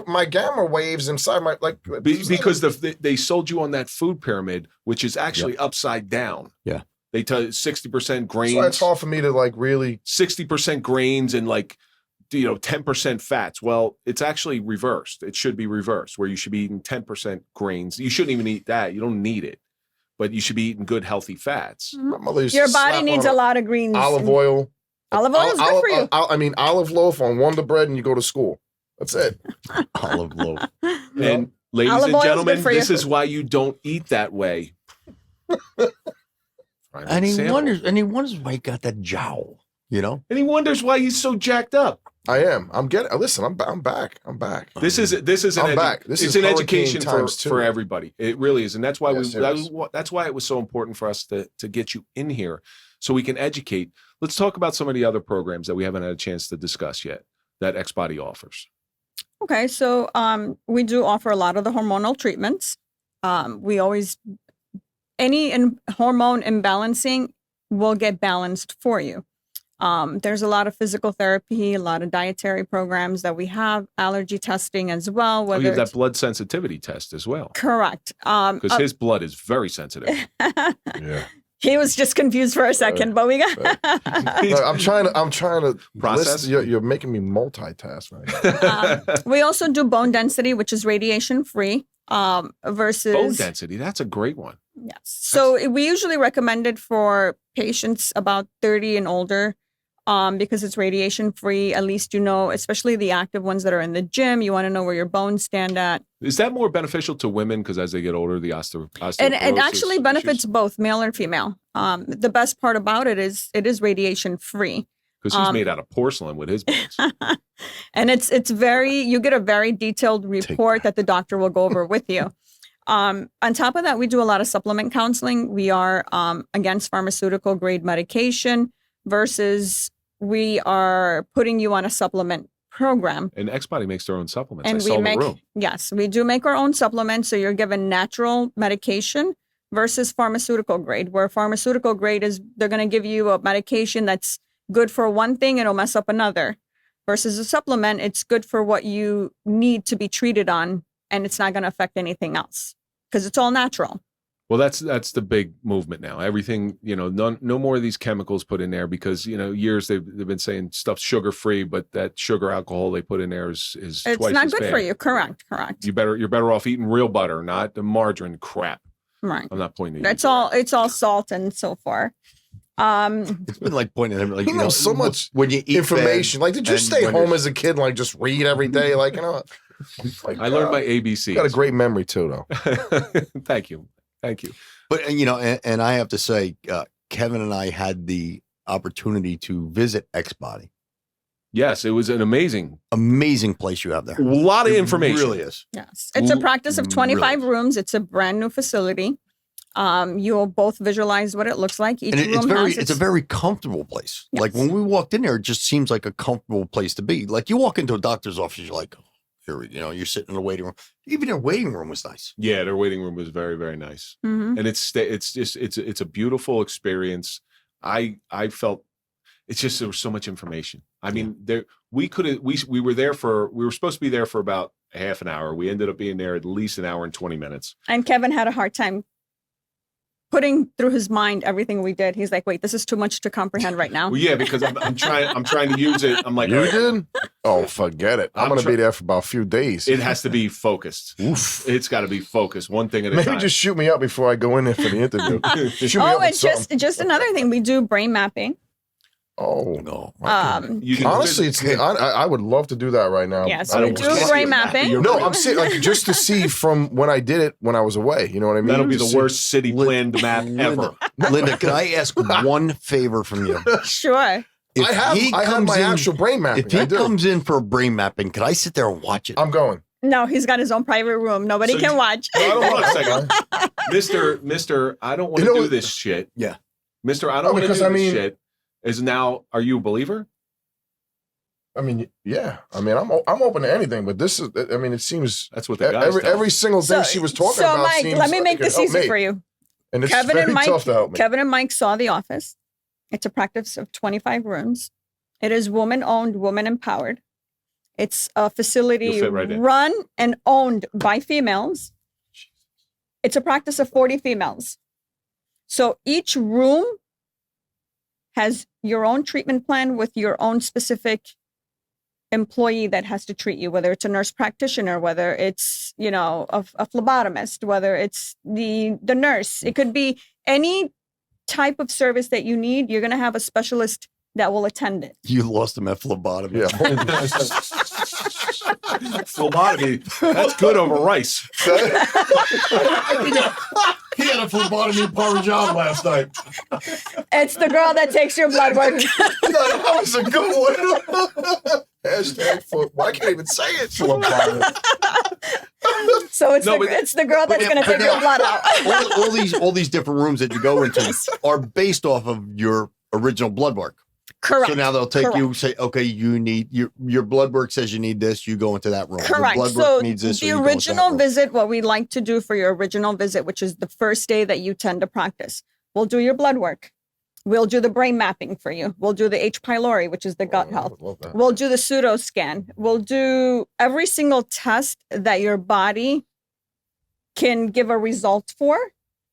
S5: My gamma waves inside my
S2: Because they sold you on that food pyramid, which is actually upside down.
S4: Yeah.
S2: They tell you 60% grains.
S5: So it's hard for me to really
S2: 60% grains and 10% fats. Well, it's actually reversed. It should be reversed where you should be eating 10% grains. You shouldn't even eat that. You don't need it, but you should be eating good, healthy fats.
S5: My mother used
S3: Your
S5: to
S3: body
S5: slap
S3: needs
S5: on
S3: a lot of greens.
S5: olive oil.
S3: Olive oil is good for you.
S5: Olive loaf on Wonder Bread, and you go to school. That's it.
S4: Olive loaf.
S2: And ladies
S3: Olive
S2: and
S3: oil is
S2: gentlemen,
S3: good for you.
S2: this is why you don't eat that way.
S4: And he wonders why he got that jowl,
S2: And he wonders why he's so jacked up.
S5: I am. Listen, I'm back. I'm back.
S2: This is
S5: I'm back. This is
S2: an
S5: hurricane
S2: education
S5: times two.
S2: for everybody. It really is, and that's why
S5: Yes,
S2: that's why it was so important for us to get you in here so we can educate. Let's talk about some of the other programs that we haven't had a chance to discuss yet that Xbody offers.
S3: Okay, so we do offer a lot of the hormonal treatments. We always hormone imbalancing will get balanced for you. There's a lot of physical therapy, a lot of dietary programs that we have, allergy testing as well.
S2: You have that blood sensitivity test as well.
S3: Correct.
S2: Because his blood is very sensitive.
S5: Yeah.
S3: He was just confused for a second, but we got.
S5: No, I'm trying to
S2: Process?
S5: You're making me multitask right now.
S3: We also do bone density, which is radiation free. Versus
S2: Bone density. That's a great one.
S3: Yes. So we usually recommend it for patients about 30 and older. Because it's radiation free, at least especially the active ones that are in the gym, you want to know where your bones stand at.
S2: Is that more beneficial to women because as they get older, the osteoporosis?
S3: And it actually benefits
S2: issues?
S3: both male and female. The best part about it is raadiation free.
S2: Because he's made out of porcelain with his bones.
S3: And you get a very detailed report that the doctor will go over with you. On top of that, we do a lot of supplement counseling. We are against pharmaceutical grade medication versus we are putting you on a supplement program.
S2: And Xbody makes their own supplements.
S3: And
S2: I saw in the room.
S3: Yes, we do make our own supplements. So you're given natural medication versus pharmaceutical grade, where pharmaceutical grade is they're going to give you a medication that's good for one thing and it'll mess up another. Versus a supplement, it's good for what you need to be treated on and it's not going to affect anything else because it's all natural.
S2: Well, that's the big movement now. Everything, no more of these chemicals put in there because, years they've been saying stuff's sugar free, but that sugar alcohol they put in there is
S3: it's
S2: twice
S3: not
S2: as
S3: good
S2: bad.
S3: for you. Correct.
S2: You're better off eating real butter, not the margarine crap.
S3: Right.
S2: I'm not pointing.
S3: It's all salt and so forth.
S4: It's been like pointing at him like
S5: You know so much
S4: when you eat
S5: information.
S4: bad
S5: Like, did you
S4: and
S5: stay
S4: when
S5: home
S4: you're-
S5: as a kid? Like, just read every day. Like, like,
S2: I learned my ABCs.
S5: You got a great memory too, though.
S2: Thank you.
S4: But and I have to say, Kevin and I had the opportunity to visit Xbody.
S2: Yes, it was an amazing
S4: Place you have there.
S2: A lot of
S4: It
S2: information.
S4: really is.
S3: Yes. It's a practice of 25 rooms. It's a brand new facility. You'll both visualize what it looks like. Each
S4: And
S3: room
S4: it's a very comfortable place.
S3: Yes.
S4: Like when we walked in there, it just seems like a comfortable place to be. Like you walk into a doctor's office, you're like, you're sitting in a waiting room. Even their waiting room was nice.
S2: Yeah, their waiting room was very, very nice.
S3: Mm-hmm.
S2: And it's a beautiful experience. I felt it's just there was so much information. I mean, we were supposed to be there for about a half an hour. We ended up being there at least an hour and 20 minutes.
S3: And Kevin had a hard time putting through his mind everything we did. He's like, wait, this is too much to comprehend right now.
S2: Well, yeah, because I'm trying to use it. I'm like,
S5: You
S2: all right,
S5: did? Oh, forget it. I'm going to be there for about a few days.
S2: it has to be focused.
S5: Oof.
S2: It's got to be focused. One thing at a
S5: Maybe
S2: time.
S5: just shoot me up before I go in there for the interview. Shoot me up
S3: Oh,
S5: with
S3: and
S5: something.
S3: just another thing, we do brain mapping.
S5: Oh,
S4: No.
S2: You can
S5: honestly, I would love to do that right now.
S3: Yeah,
S5: I
S3: so we
S5: don't
S3: do
S5: want to.
S3: brain mapping.
S5: No, I'm saying like just to see from when I did it when I was away. You know what I mean?
S2: That'll be
S5: Just
S2: the
S5: see-
S2: worst city planned map ever.
S4: Linda, can I ask one favor from you?
S3: Sure.
S4: If
S5: I have
S4: he
S5: my
S4: comes in-
S5: actual brain mapping.
S4: If he
S5: I do.
S4: comes in for a brain mapping, could I sit there and watch it?
S5: I'm going.
S3: No, he's got his own private room. Nobody
S2: So
S3: can
S2: you-
S3: watch.
S2: Hold on a second. Mister, I don't want to
S5: You know
S2: do
S5: what-
S2: this shit.
S4: Yeah.
S2: Mister, I don't want to do
S5: because,
S2: this shit. Is now, are you a believer?
S5: I mean, yeah. I mean, I'm open to anything, but this is. I mean, it seems
S2: That's what the guys tell
S5: every single thing she was talking about.
S3: Mike,
S5: seems
S3: let me
S5: like
S3: make
S5: it
S3: this
S5: helped
S3: easy
S5: me.
S3: for you.
S5: And it's
S3: Kevin
S5: very
S3: and Mike,
S5: tough to help me.
S3: Kevin and Mike saw The Office. It's a practice of 25 rooms. It is woman-owned, woman-empowered. It's a facility
S2: You'll fit right in.
S3: run and owned by females. It's a practice of 40 females. So each room has your own treatment plan with your own specific employee that has to treat you, whether it's a nurse practitioner, whether it's, a phlebotomist, whether it's the nurse. It could be any type of service that you need. You're going to have a specialist that will attend it.
S4: You lost him at phlebotomy.
S5: Yeah.
S2: Phlebotomy. That's good over rice.
S4: He had a phlebotomy parmesan last night.
S3: It's the girl that takes your blood work.
S5: That was a good one. Hashtag foot. Well, I can't even say it. So I'm fine.
S3: So it's,
S2: No,
S3: it's the girl that's going to take your blood out.
S4: all these different rooms that you go into are based off of your original blood work.
S3: Correct.
S4: So now they'll take you, say, okay, you need your blood work says you need this, you go into that room.
S3: Correct.
S4: Your blood
S3: So
S4: work needs this,
S3: the
S4: you go into that
S3: original
S4: room.
S3: visit, what we like to do for your original visit, which is the first day that you tend to practice, we'll do your blood work. We'll do the brain mapping for you. We'll do the H. pylori, which is the gut health. We'll do the pseudo scan. We'll do every single test that your body can give a result for.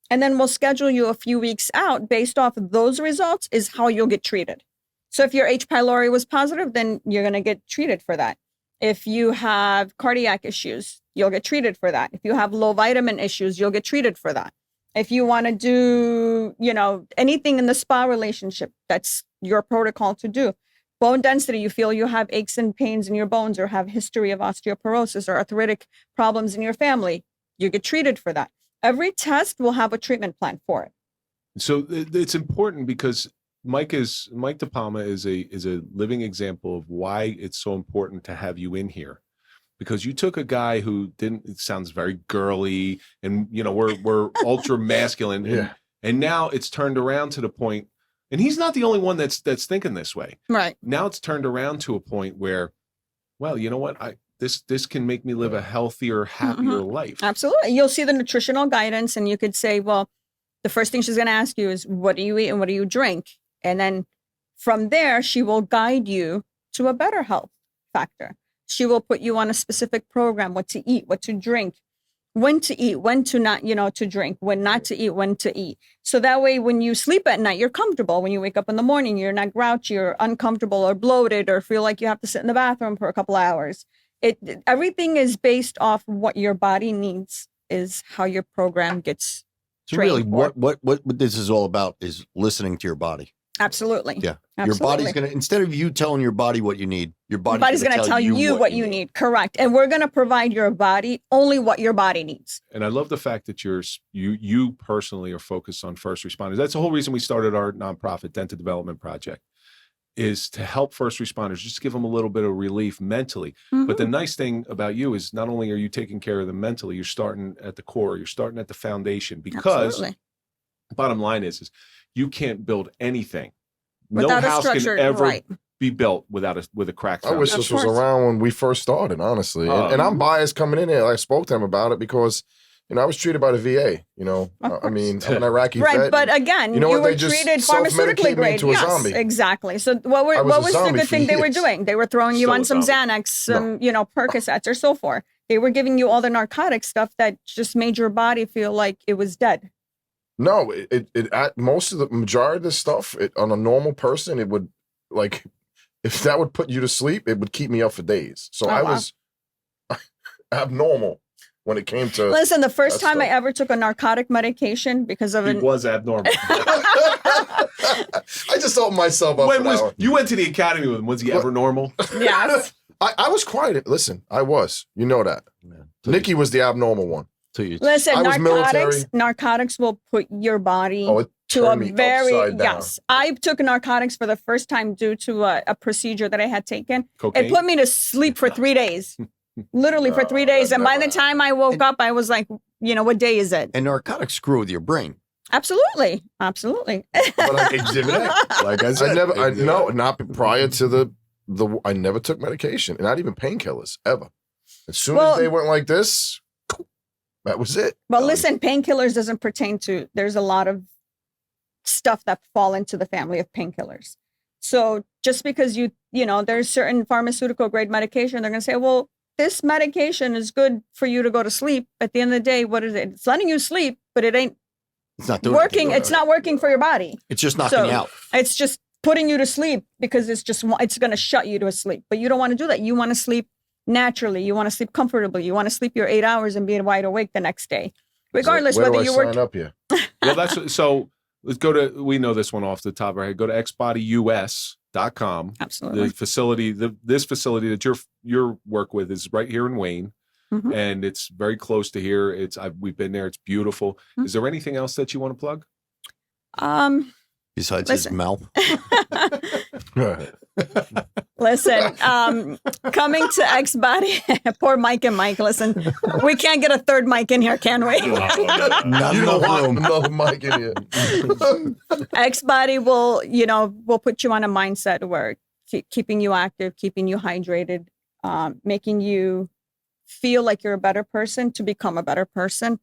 S3: And then we'll schedule you a few weeks out based off of those results is how you'll get treated. So if your H. pylori was positive, then you're going to get treated for that. If you have cardiac issues, you'll get treated for that. If you have low vitamin issues, you'll get treated for that. If you want to do, anything in the spa relationship, that's your protocol to do. Bone density, you feel you have aches and pains in your bones or have history of osteoporosis or arthritic problems in your family, you get treated for that. Every test will have a treatment plan for it.
S2: So it's important because Mike De Palma is a living example of why it's so important to have you in here, because you took a guy who it sounds very girly and we're ultra masculine and now it's turned around to the point, and he's not the only one that's thinking this way.
S3: Right.
S2: Now it's turned around to a point where, well, you know what? This can make me live a healthier, happier life.
S3: Absolutely. You'll see the nutritional guidance and you could say, well, the first thing she's going to ask you is, what do you eat and what do you drink? And then from there, she will guide you to a better health factor. She will put you on a specific program, what to eat, what to drink, when to eat, when to not, to drink, when not to eat, when to eat. So that way, when you sleep at night, you're comfortable. When you wake up in the morning, you're not grouchy or uncomfortable or bloated or feel like you have to sit in the bathroom for a couple hours. Everything is based off what your body needs is how your program gets
S4: So
S3: trained.
S4: really, what this is all about is listening to your body.
S3: Absolutely.
S4: Yeah.
S3: Absolutely.
S4: Your body's going to, instead of you telling your body what you need, your
S3: body's going to tell you what you need. Correct. And we're going to provide your body only what your body needs.
S2: And I love the fact that you personally are focused on first responders. That's the whole reason we started our nonprofit Dental Development Project, is to help first responders, just give them a little bit of relief mentally.
S3: Mm-hmm.
S2: But the nice thing about you is not only are you taking care of them mentally, you're starting at the core, you're starting at the foundation, because
S3: Absolutely.
S2: bottom line is you can't build anything.
S3: Without
S2: no
S3: a
S2: house can
S3: structure,
S2: ever
S3: right.
S2: be built with a cracked
S5: I
S2: foundation.
S5: wish this was around when we first started, honestly. And I'm biased coming in here. I spoke to him about it because, I was treated by the VA, I mean, I'm an Iraqi
S3: right,
S5: vet.
S3: but again, you were treated pharmaceutically grade.
S5: To a
S3: yes,
S5: zombie.
S3: Exactly. So what was the good thing they were doing? They were throwing you on some Xanax, some, Percocets or so forth. They were giving you all the narcotic stuff that just made your body feel like it was dead.
S5: No, most of the majority of this stuff on a normal person, it would, like, if that would put you to sleep, it would keep me up for days. So I was abnormal when it came to.
S3: Listen, the first time I ever took a narcotic medication because of
S2: it was abnormal.
S5: I just opened myself up.
S2: You went to the academy with him. Was he ever normal?
S3: Yes.
S5: I was quiet. Listen, I was. You know that. Yeah. Nikki was the abnormal one.
S3: Listen, narcotics will put your body to a very, yes. I took narcotics for the first time due to a procedure that I had taken.
S2: Cocaine?
S3: It put me to sleep for 3 days. Literally for 3 days. And by the time I woke up, I was like, what day is it?
S4: And narcotics screw with your brain.
S3: Absolutely. Absolutely.
S4: But Exhibit A, like I said.
S5: Not prior to I never took medication, and not even painkillers, ever. As soon as they went like this, that was it.
S3: Well, listen, painkillers doesn't pertain to, there's a lot of stuff that fall into the family of painkillers. So just because there's certain pharmaceutical grade medication, they're going to say, well, this medication is good for you to go to sleep. At the end of the day, what is it? It's letting you sleep, but it's not working. It's not working for your body.
S4: It's just knocking you out.
S3: It's just putting you to sleep because it's going to shut you to sleep. But you don't want to do that. You want to sleep naturally. You want to sleep comfortably. You want to sleep your 8 hours and be wide awake the next day, regardless whether you work.
S5: Sign up here?
S2: Well, so let's go to, we know this one off the top of our head. Go to xbodyus.com.
S3: Absolutely.
S2: The facility, this facility that your work with is right here in Wayne.
S3: Mm-hmm.
S2: And it's very close to here. We've been there. It's beautiful. Mm-hmm. Is there anything else that you want to plug?
S4: Besides his mouth?
S3: Listen, coming to Xbody, poor Mike and Mike. Listen, we can't get a third Mike in here, can we?
S4: Not
S5: You don't
S4: enough
S5: want
S4: room.
S5: another mic in here.
S3: Xbody will put you on a mindset where keeping you active, keeping you hydrated, making you feel like you're a better person to become a better person.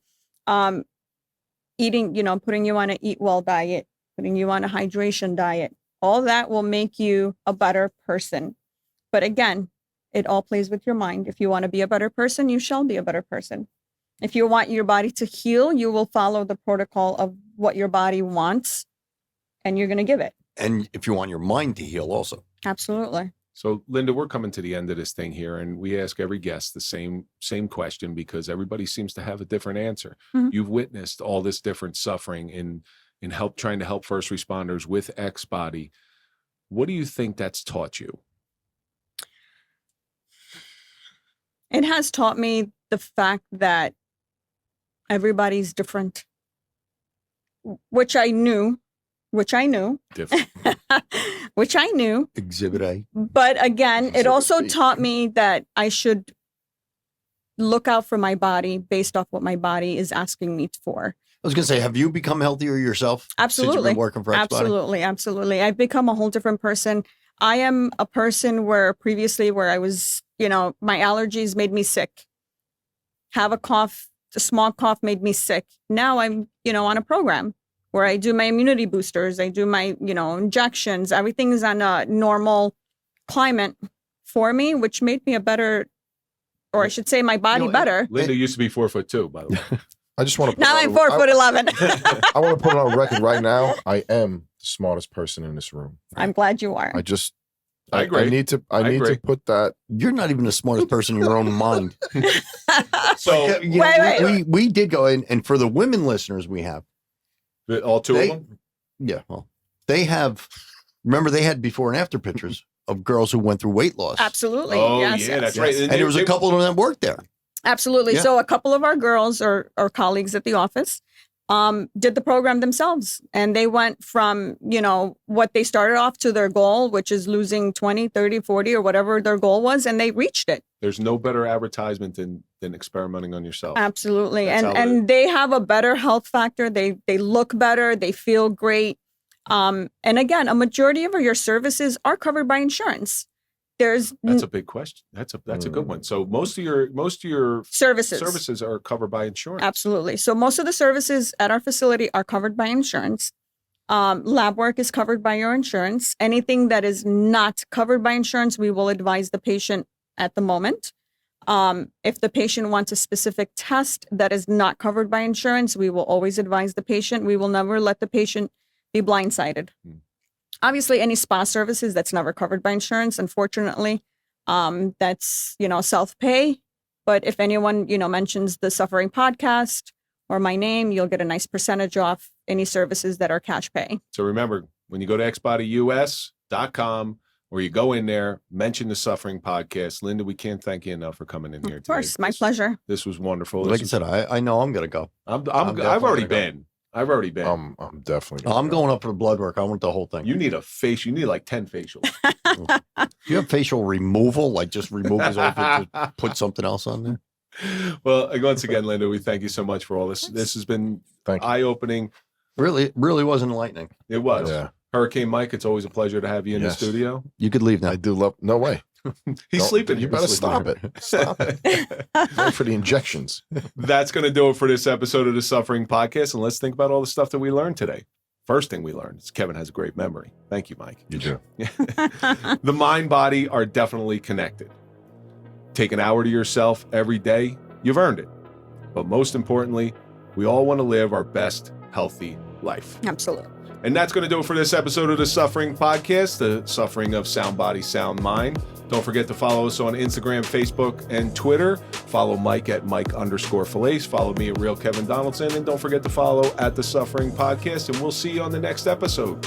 S3: Eating, putting you on an eat well diet, putting you on a hydration diet. All that will make you a better person. But again, it all plays with your mind. If you want to be a better person, you shall be a better person. If you want your body to heal, you will follow the protocol of what your body wants, and you're going to give it.
S4: And if you want your mind to heal also.
S3: Absolutely.
S2: So, Linda, we're coming to the end of this thing here, and we ask every guest the same question because everybody seems to have a different answer.
S3: Mhm.
S2: You've witnessed all this different suffering in trying to help first responders with Xbody. What do you think that's taught you?
S3: It has taught me the fact that everybody's different, which I knew,
S2: Different.
S3: which I knew.
S4: Exhibit A.
S3: But again, it also
S4: B.
S3: taught me that I should look out for my body based off what my body is asking me for.
S4: I was going to say, have you become healthier yourself? Since
S3: Absolutely.
S4: you've been working for Xbody?
S3: Absolutely. I've become a whole different person. I am a person where previously where I was, my allergies made me sick. Have a cough, a small cough made me sick. Now I'm, on a program where I do my immunity boosters. I do my, injections. Everything is on a normal climate for me, which made me a better, or I should say my body better.
S2: Linda used to be 4'2", by the way.
S5: I just want to.
S3: Now I'm 4'11".
S5: I want to put it on record right now. I am the smartest person in this room.
S3: I'm glad you are.
S2: I agree.
S5: I need to put that.
S3: You're
S4: not even the smartest person in your own mind.
S2: So
S4: we did go in, and for the women listeners we have.
S2: All two of them?
S4: Yeah. Well, they have, remember they had before and after pictures of girls who went through weight loss.
S3: Absolutely.
S2: Oh,
S3: yes,
S2: yeah,
S3: yes.
S2: that's right.
S4: And there was a couple of them that worked there.
S3: Absolutely.
S4: Yeah.
S3: So a couple of our girls or colleagues at the office did the program themselves. And they went from, what they started off to their goal, which is losing 20, 30, 40 or whatever their goal was. And they reached it.
S2: There's no better advertisement than experimenting on yourself.
S3: Absolutely.
S2: That's
S3: And they have a better health factor. They look better. They feel great. And again, a majority of your services are covered by insurance. That's
S2: a big question. That's a good one. So most of your services are covered by insurance.
S3: Absolutely. So most of the services at our facility are covered by insurance. Lab work is covered by your insurance. Anything that is not covered by insurance, we will advise the patient at the moment. If the patient wants a specific test that is not covered by insurance, we will always advise the patient. We will never let the patient be blindsided. Obviously, any spa services that's never covered by insurance, unfortunately, that's, self-pay. But if anyone, mentions the Suffering Podcast or my name, you'll get a nice percentage off any services that are cash pay.
S2: So remember, when you go to xbodyus.com or you go in there, mention the Suffering Podcast. Linda, we can't thank you enough for coming in here today.
S3: Of course, my pleasure.
S2: This was wonderful.
S4: Like I said, I know I'm going to go.
S2: I've already been.
S5: I'm definitely.
S4: I'm going up for the blood work. I want the whole thing.
S2: You need a face. You need like 10 facials.
S4: You have facial removal, like just remove his whole face, just put something else on there.
S2: Well, once again, Linda, we thank you so much for all this. This has been eye-opening.
S4: Really was enlightening.
S2: It was.
S5: Yeah.
S2: Hurricane Mike, it's always a pleasure to have you in the studio.
S4: You could leave now.
S5: I do love. No way.
S2: He's sleeping.
S5: You better stop it. Stop it. Wait for the injections.
S2: That's going to do it for this episode of the Suffering Podcast. And let's think about all the stuff that we learned today. First thing we learned is Kevin has a great memory. Thank you, Mike.
S5: You do.
S2: The mind body are definitely connected. Take an hour to yourself every day. You've earned it. But most importantly, we all want to live our best healthy life.
S3: Absolutely.
S2: And that's going to do it for this episode of the Suffering Podcast, the suffering of sound body, sound mind. Don't forget to follow us on Instagram, Facebook, and Twitter. Follow Mike at Mike_Failace. Follow me at Real Kevin Donaldson. And don't forget to follow at the Suffering Podcast. And we'll see you on the next episode.